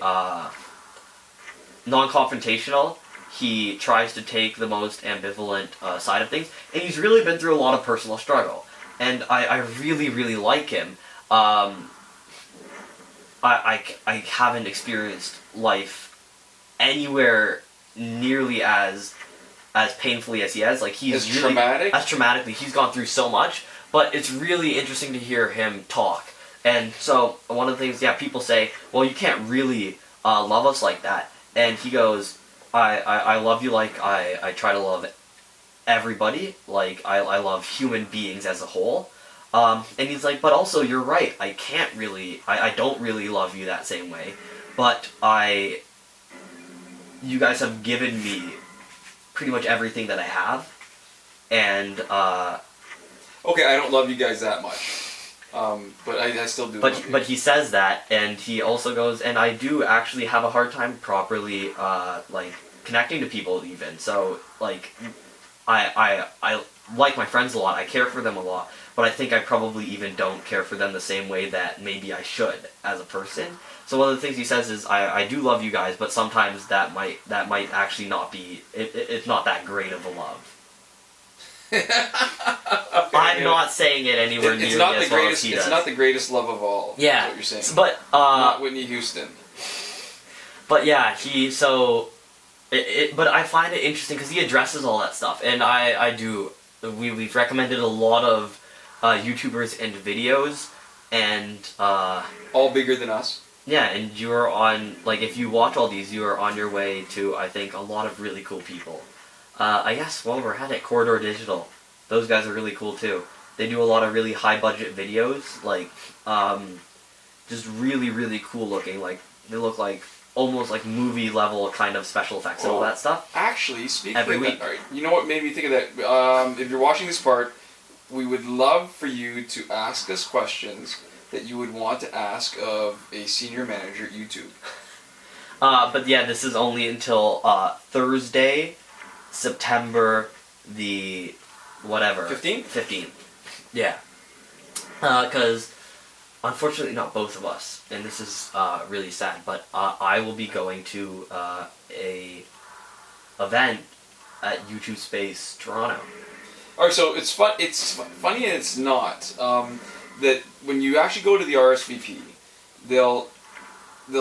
non-confrontational. He tries to take the most ambivalent side of things, and he's really been through a lot of personal struggle. And I really, really like him. I haven't experienced life anywhere nearly as painfully as he has. Like, he's as really traumatic? As traumatically. He's gone through so much, but it's really interesting to hear him talk. And so one of the things, people say, well, you can't really love us like that. And he goes, I love you like I try to love everybody. Like, I love human beings as a whole. And he's like, but also you're right. I can't really, I don't really love you that same way. But you guys have given me pretty much everything that I have. And, okay, I don't love you guys that much. But I still do. But he says that, and he also goes, and I do actually have a hard time properly like connecting to people even. So like, I like my friends a lot. I care for them a lot, but I think I probably even don't care for them the same way that maybe I should as a person. So one of the things he says is, I do love you guys, but sometimes that might actually not be. It's not that great of a love. I'm not saying it anywhere near as well as he does. It's not the greatest love of all. Yeah, is what you're saying. But not Whitney Houston. But yeah, but I find it interesting because he addresses all that stuff, and we've recommended a lot of YouTubers and videos, and all bigger than us. Yeah, and you're on, like, if you watch all these, you are on your way to, I think, a lot of really cool people. I guess while we're at it, Corridor Digital, those guys are really cool too. They do a lot of really high budget videos, like just really, really cool looking. Like, they look like almost like movie level kind of special effects and all that stuff. Actually, speaking every of week. that, you know what made me think of that? If you're watching this part, we would love for you to ask us questions that you would want to ask of a senior manager at YouTube. But yeah, this is only until Thursday, September the whatever. 15th? 15th. Yeah. Because unfortunately not both of us, and this is really sad, but I will be going to a event at YouTube Space Toronto. Alright, so it's funny and it's not. That when you actually go to the RSVP, they'll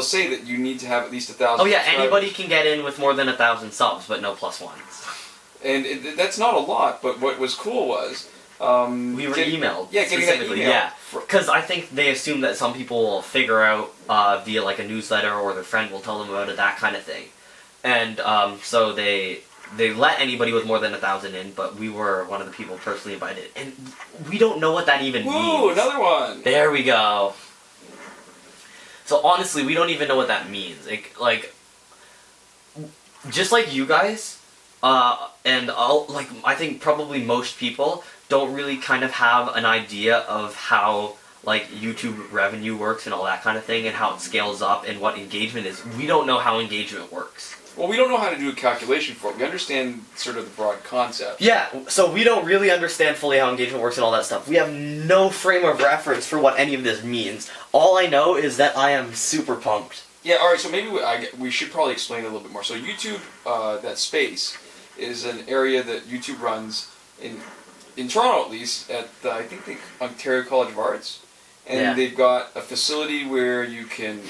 say that you need to have at least 1,000. Oh yeah, anybody can get in with more than 1,000 subs, but no plus ones. And that's not a lot, but what was cool was we were emailed. Yeah, getting that email. Yeah, because I think they assume that some people will figure out via like a newsletter or their friend will tell them about it, that kind of thing. And so they let anybody with more than 1,000 in, but we were one of the people personally invited, and we don't know what that even means. Woo, another one! There we go. So honestly, we don't even know what that means. Like just like you guys, and I think probably most people don't really kind of have an idea of how like YouTube revenue works and all that kind of thing, and how it scales up and what engagement is. We don't know how engagement works. Well, we don't know how to do a calculation for it. We understand sort of the broad concept. Yeah, so we don't really understand fully how engagement works and all that stuff. We have no frame of reference for what any of this means. All I know is that I am super pumped. Yeah, alright, so maybe we should probably explain it a little bit more. So YouTube, that space, is an area that YouTube runs, in Toronto at least, at I think the Ontario College of Arts. And they've got a facility where you can...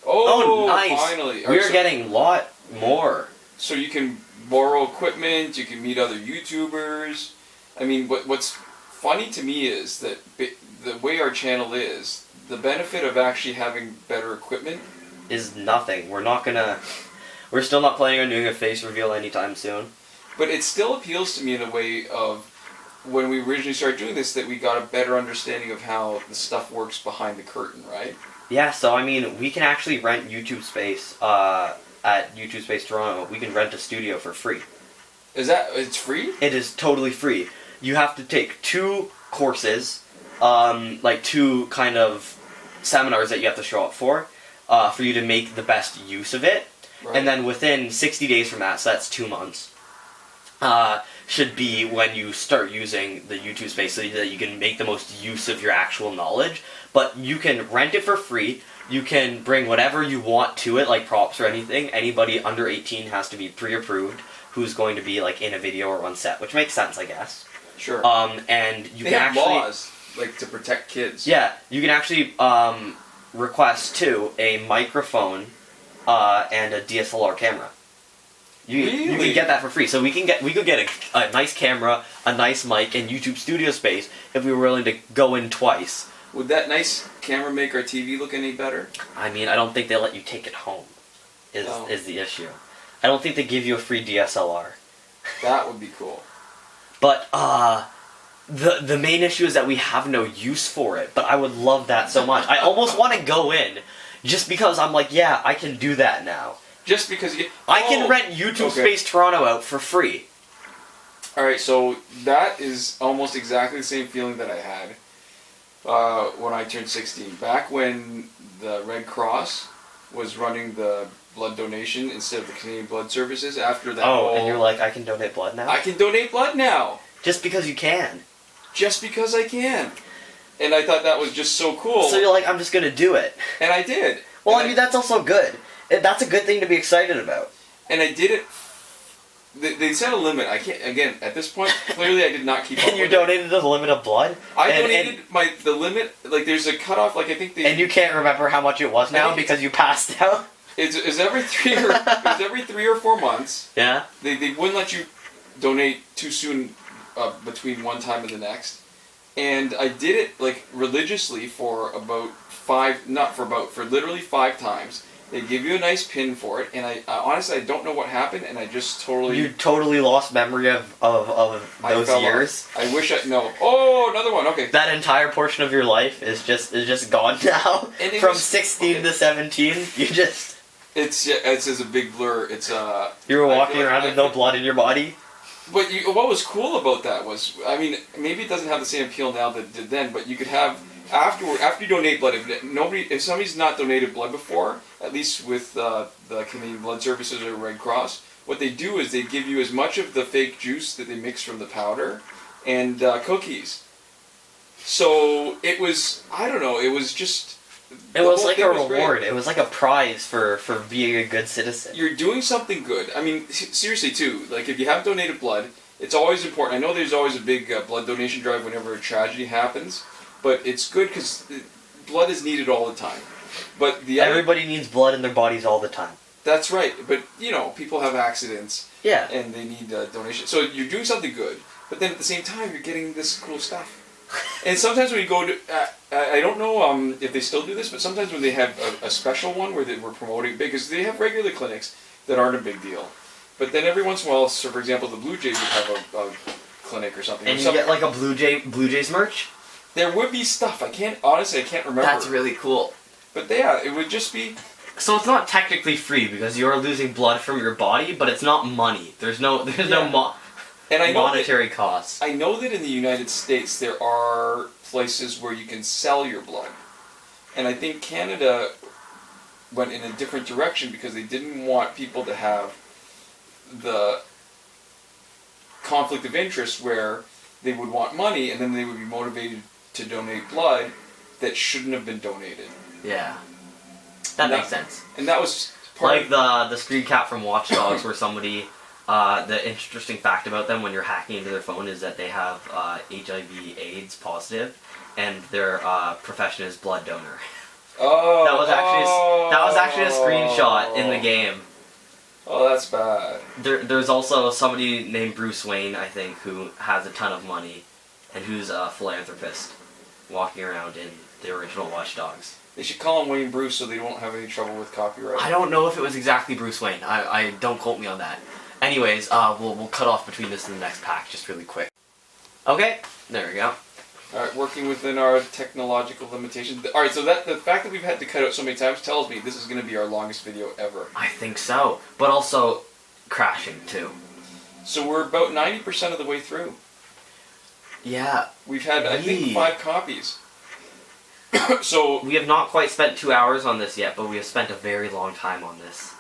Oh, nice! Finally! We're getting a lot more. So you can borrow equipment, you can meet other YouTubers. I mean, what's funny to me is that the way our channel is, the benefit of actually having better equipment is nothing. We're still not planning on doing a face reveal anytime soon. But it still appeals to me in a way of when we originally started doing this, that we got a better understanding of how the stuff works behind the curtain, right? Yeah, so I mean, we can actually rent YouTube space at YouTube Space Toronto. We can rent a studio for free. It's free? It is totally free. You have to take 2 courses, like 2 kind of seminars that you have to show up for you to make the best use of it. Right. And then within 60 days from that, so that's 2 months, should be when you start using the YouTube space so that you can make the most use of your actual knowledge. But you can rent it for free. You can bring whatever you want to it, like props or anything. Anybody under 18 has to be pre-approved who's going to be like in a video or on set, which makes sense, I guess. Sure. And you they can have actually laws like to protect kids. Yeah, you can actually request too a microphone and a DSLR camera. You can get that for free. So we could get a nice camera, a nice mic, and YouTube studio space if we were willing to go in twice. Would that nice camera make our TV look any better? I mean, I don't think they let you take it home. Is the issue. I don't think they give you a free DSLR. That would be cool. But the main issue is that we have no use for it. But I would love that so much. I almost want to go in, just because I'm like, yeah, I can do that now. Just because I can rent YouTube Space Toronto out for free. Alright, so that is almost exactly the same feeling that I had when I turned 16. Back when the Red Cross was running the blood donation instead of the Canadian Blood Services. After that, and you're like, I can donate blood now. I can donate blood now. Just because you can. Just because I can. And I thought that was just so cool. So you're like, I'm just gonna do it. And I did. Well, and I mean, that's also good. That's a good thing to be excited about. And I did it. They set a limit. I can't. Again, at this point, clearly I did not keep up. And you donated the limit of blood. I donated the limit. Like, there's a cutoff. Like, I think they. And you can't remember how much it was now because you passed out. It's every 3 or 4 months. Yeah. They wouldn't let you donate too soon between one time and the next. And I did it like religiously for about for literally 5 times. They give you a nice pin for it, and I honestly I don't know what happened, and I just totally. You totally lost memory of those years. I wish I no. Oh, another one. Okay. That entire portion of your life is just gone now. From 16 to 17, you just. It's just a big blur. It's You were walking around with no blood in your body. But what was cool about that was, I mean, maybe it doesn't have the same appeal now that it did then, but you could have, after you donate blood, if somebody's not donated blood before, at least with the Canadian Blood Services or Red Cross, what they do is they give you as much of the fake juice that they mix from the powder and cookies. So it was, I don't know, it was just... It was like a reward. It was like a prize for being a good citizen. You're doing something good. I mean, seriously, too. Like, if you have donated blood, it's always important. I know there's always a big blood donation drive whenever a tragedy happens, but it's good because blood is needed all the time. But everybody needs blood in their bodies all the time. That's right. But, people have accidents. Yeah. And they need donation. So you're doing something good, but then at the same time, you're getting this cool stuff. And sometimes when you go to, I don't know if they still do this, but sometimes when they have a special one where they were promoting, because they have regular clinics that aren't a big deal. But then every once in a while, so for example, the Blue Jays would have a clinic or something. And you get like a Blue Jays merch? There would be stuff. Honestly, I can't remember. That's really cool. But yeah, it would just be... So it's not technically free because you're losing blood from your body, but it's not money. There's no monetary costs. I know that in the United States there are places where you can sell your blood. And I think Canada went in a different direction because they didn't want people to have the conflict of interest where they would want money and then they would be motivated to donate blood that shouldn't have been donated. Yeah. That makes sense. And that was part of the screen cap from Watch Dogs where somebody... the interesting fact about them when you're hacking into their phone is that they have HIV/AIDS positive, and their profession is blood donor. Oh, that was actually a screenshot in the game. Oh, that's bad. There's also somebody named Bruce Wayne, I think, who has a ton of money, and who's a philanthropist, walking around in the original Watch Dogs. They should call him Wayne Bruce so they won't have any trouble with copyright. I don't know if it was exactly Bruce Wayne. I don't quote me on that. Anyways, we'll cut off between this and the next pack just really quick. Okay, there we go. Alright, working within our technological limitations. Alright, so the fact that we've had to cut out so many times tells me this is going to be our longest video ever. I think so, but also crashing too. So we're about 90% of the way through. Yeah. We've had, I think, 5 copies. So we have not quite spent 2 hours on this yet, but we have spent a very long time on this.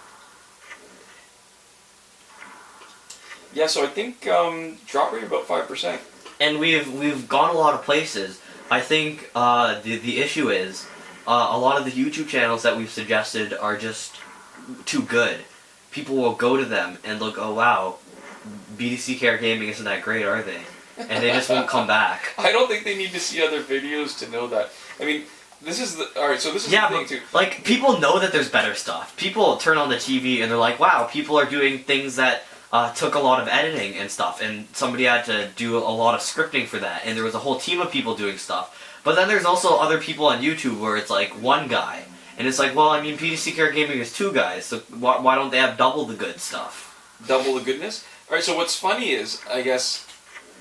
Yeah, so I think drop rate about 5%. And we've gone a lot of places. I think the issue is a lot of the YouTube channels that we've suggested are just too good. People will go to them and look, oh wow, BDC Care Gaming isn't that great, are they? And they just won't come back. I don't think they need to see other videos to know that. I mean, this is the thing too. Like, people know that there's better stuff. People turn on the TV and they're like, wow, people are doing things that took a lot of editing and stuff, and somebody had to do a lot of scripting for that, and there was a whole team of people doing stuff. But then there's also other people on YouTube where it's like one guy, and it's like, well, I mean, PDC Care Gaming is 2 guys, so why don't they have double the good stuff? Double the goodness? Alright, so what's funny is, I guess,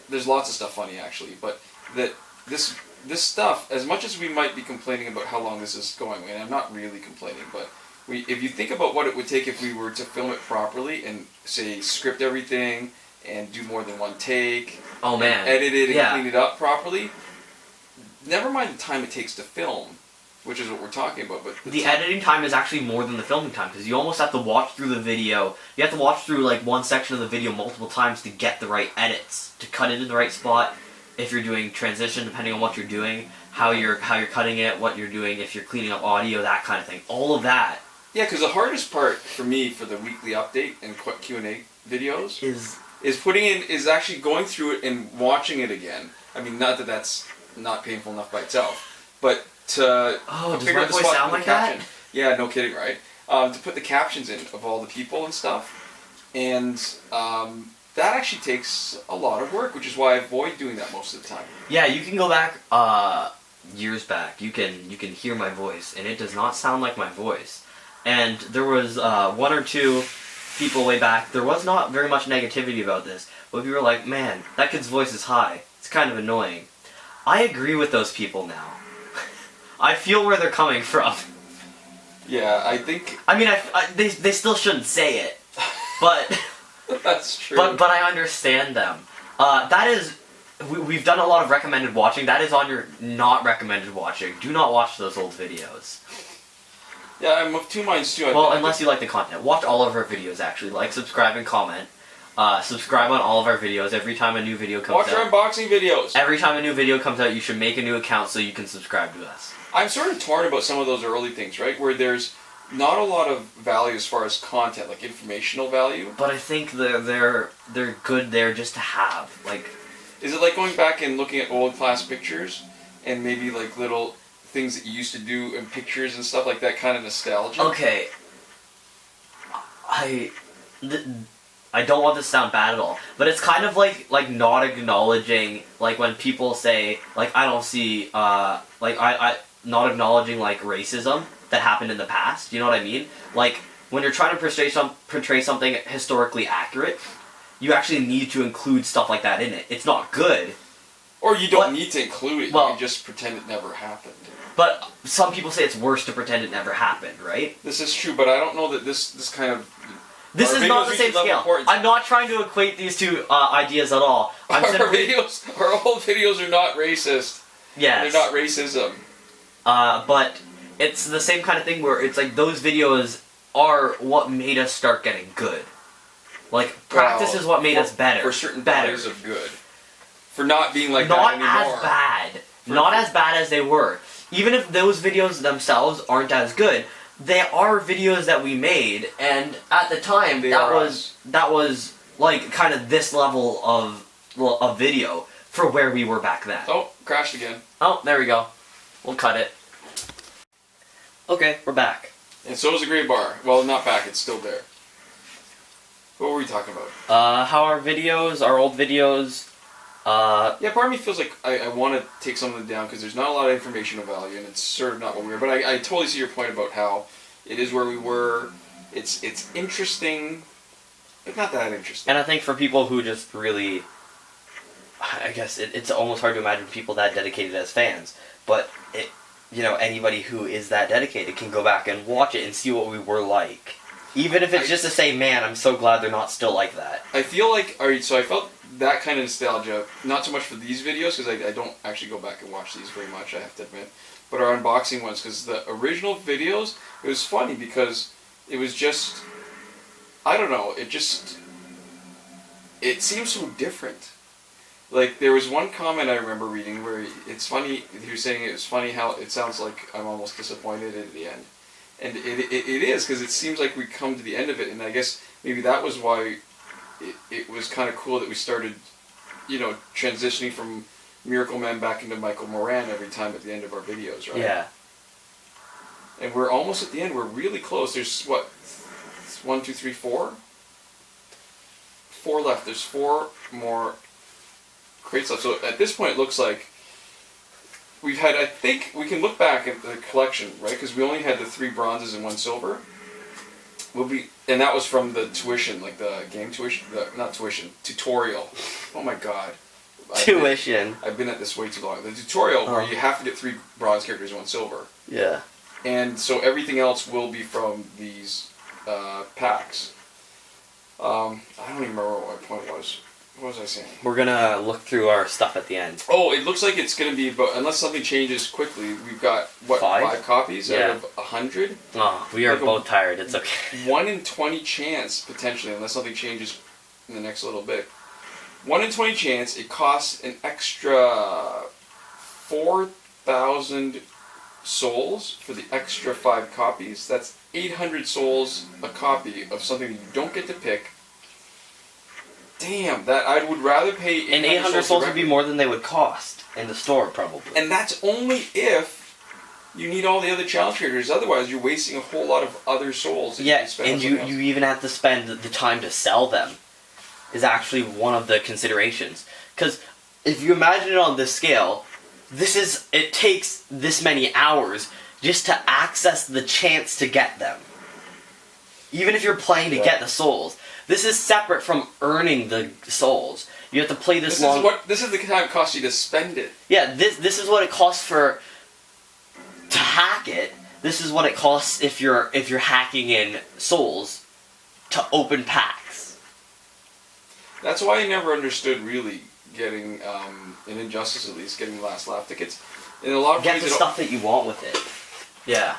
there's lots of stuff funny actually, but that this stuff, as much as we might be complaining about how long this is going, and I'm not really complaining, but if you think about what it would take if we were to film it properly and, say, script everything and do more than one take, oh man, edit it and clean it up properly, never mind the time it takes to film, which is what we're talking about, but the editing time is actually more than the filming time, because you almost have to watch through the video. You have to watch through like one section of the video multiple times to get the right edits, to cut it in the right spot. If you're doing transition, depending on what you're doing, how you're cutting it, what you're doing, if you're cleaning up audio, that kind of thing. All of that. Yeah, because the hardest part for me for the weekly update and Q&A videos is actually going through it and watching it again. I mean, not that that's not painful enough by itself, but to does figure my out the voice spot sound for the like caption. that? Yeah, no kidding, right? To put the captions in of all the people and stuff, and that actually takes a lot of work, which is why I avoid doing that most of the time. Yeah, you can go back years back. You can hear my voice, and it does not sound like my voice. And there was one or two people way back. There was not very much negativity about this, but people were like, "Man, that kid's voice is high. It's kind of annoying." I agree with those people now. I feel where they're coming from. Yeah, I think. I mean, they still shouldn't say it, but that's true. But I understand them. That is, we've done a lot of recommended watching. That is on your not recommended watching. Do not watch those old videos. Yeah, I'm of two minds too. Well, unless you like the content. Watch all of our videos, actually. Like, subscribe, and comment. Subscribe on all of our videos every time a new video comes out. Watch our unboxing videos. Every time a new video comes out, you should make a new account so you can subscribe to us. I'm sort of torn about some of those early things, right? Where there's not a lot of value as far as content, like informational value. But I think they're good there just to have. Like, is it like going back and looking at old class pictures and maybe like little things that you used to do in pictures and stuff like that, kind of nostalgia? Okay. I don't want this to sound bad at all, but it's kind of like not acknowledging, like when people say, like, I don't see, like, I not acknowledging, like, racism that happened in the past, you know what I mean? Like, when you're trying to portray something historically accurate, you actually need to include stuff like that in it. It's not good. Or you don't need to include it, well, you can just pretend it never happened. But some people say it's worse to pretend it never happened, right? This is true, but I don't know that this kind of... This is not the same scale. I'm not trying to equate these two ideas at all. Our old videos are not racist. Yes. They're not racism. But it's the same kind of thing where it's like those videos are what made us start getting good. Like, practice is what made us better. For certain values of good. For not being like that anymore. Not as bad. Not as bad as they were. Even if those videos themselves aren't as good, they are videos that we made, and at the time that was like kind of this level of video for where we were back then. Oh, crashed again. Oh, there we go. We'll cut it. Okay, we're back. And so is the gray bar. Well, not back, it's still there. What were we talking about? How our videos, our old videos... yeah, part of me feels like I want to take some of them down because there's not a lot of informational value and it's sort of not what we were. But I totally see your point about how it is where we were. It's interesting, but not that interesting. And I think for people who just really... I guess it's almost hard to imagine people that dedicated as fans. But, anybody who is that dedicated can go back and watch it and see what we were like. Even if it's just to say, man, I'm so glad they're not still like that. I feel like... Alright, so I felt that kind of nostalgia, not so much for these videos, because I don't actually go back and watch these very much, I have to admit, but our unboxing ones, because the original videos, it was funny because it was just... I don't know, it seems so different. Like, there was one comment I remember reading where it's funny, he was saying it was funny how it sounds like I'm almost disappointed at the end. And it is, because it seems like we come to the end of it, and I guess maybe that was why it was kind of cool that we started, transitioning from Miracle Man back into Michael Moran every time at the end of our videos, right? Yeah. And we're almost at the end, we're really close. There's, what, 1, 2, 3, 4? 4 left. There's 4 more crates left. So at this point it looks like we've had, I think, we can look back at the collection, right? Because we only had the 3 bronzes and 1 silver. And that was from the tuition, like the game tuition, not tuition, tutorial. Oh my god. Tuition. I've been at this way too long. The tutorial where you have to get 3 bronze characters and 1 silver. Yeah. And so everything else will be from these packs. I don't even remember what my point was. What was I saying? We're gonna look through our stuff at the end. Oh, it looks like it's going to be, but unless something changes quickly, we've got, what, 5 copies out of 100? Oh, we are Like both tired. It's okay. 1 in 20 chance, potentially, unless something changes in the next little bit. 1 in 20 chance, it costs an extra 4,000 souls for the extra 5 copies. That's 800 souls a copy of something you don't get to pick. Damn, that I would rather pay 800 And 800 souls would be more than they would cost in the store, probably. And that's only if you need all the other challenge creators. Otherwise, you're wasting a whole lot of other souls. Yeah, and you even have to spend the time to sell them. Is actually one of the considerations. Because if you imagine it on this scale, it takes this many hours just to access the chance to get them. Even if you're playing to get the souls. This is separate from earning the souls. You have to play this long. This is the time it costs you to spend it. Yeah, this is what it costs to hack it. This is what it costs if you're hacking in souls to open packs. That's why I never understood really getting in Injustice at least getting last laugh tickets. In a lot of get ways, the stuff that you want with it. Yeah.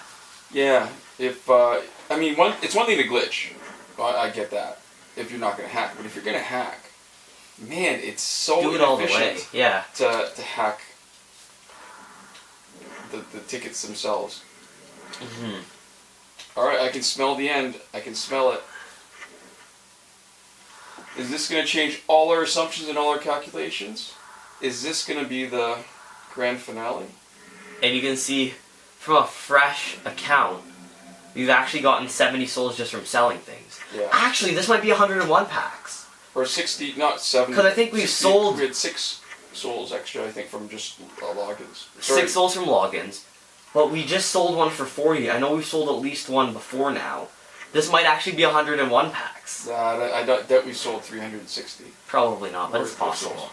Yeah. If I mean, it's one thing to glitch. I get that. If you're not going to hack, but if you're going to hack, man, it's so do it all the way. Yeah. To hack the tickets themselves. Mm-hmm. All right, I can smell the end. I can smell it. Is this going to change all our assumptions and all our calculations? Is this going to be the grand finale? And you can see from a fresh account, we've actually gotten 70 souls just from selling things. Yeah. Actually, this might be 101 packs. Or 60, not 70. Because I think we've 60, sold... We had 6 souls extra, I think, from just logins. 6 souls from logins. But we just sold one for 40. I know we've sold at least one before now. This might actually be 101 packs. I doubt we sold 360. Probably not, but it's possible.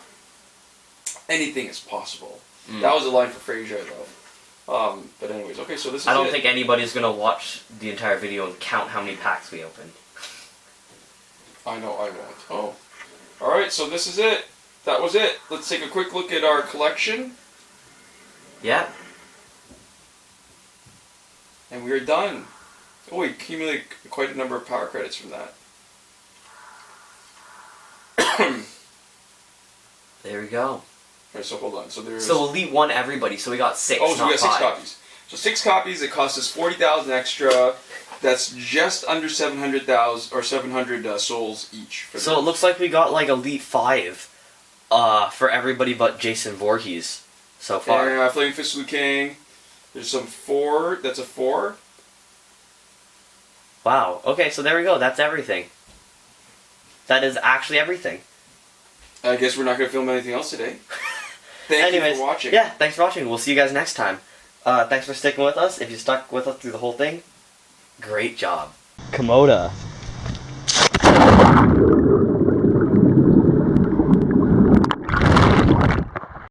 Anything is possible. Mm. That was a line for Frasier, though. But anyways, okay, so this is I don't think anybody's going to watch the entire video and count how many packs we opened. I know I won't. Oh. Alright, so this is it. That was it. Let's take a quick look at our collection. Yeah. And we are done. Oh, we accumulated quite a number of power credits from that. There we go. Alright, so hold on. So Elite won everybody, so we got 6, Oh, so we got 6 5. copies. So 6 copies, it cost us 40,000 extra. That's just under 700,000 or 700 souls each. So it looks like we got like Elite 5 for everybody but Jason Voorhees so far. Yeah, Flaming Fist Liu Kang. There's some 4. That's a 4. Wow. Okay, so there we go. That's everything. That is actually everything. I guess we're not going to film anything else today. Thank you for watching. Yeah, thanks for watching. We'll see you guys next time. Thanks for sticking with us. If you stuck with us through the whole thing, great job. Komoda.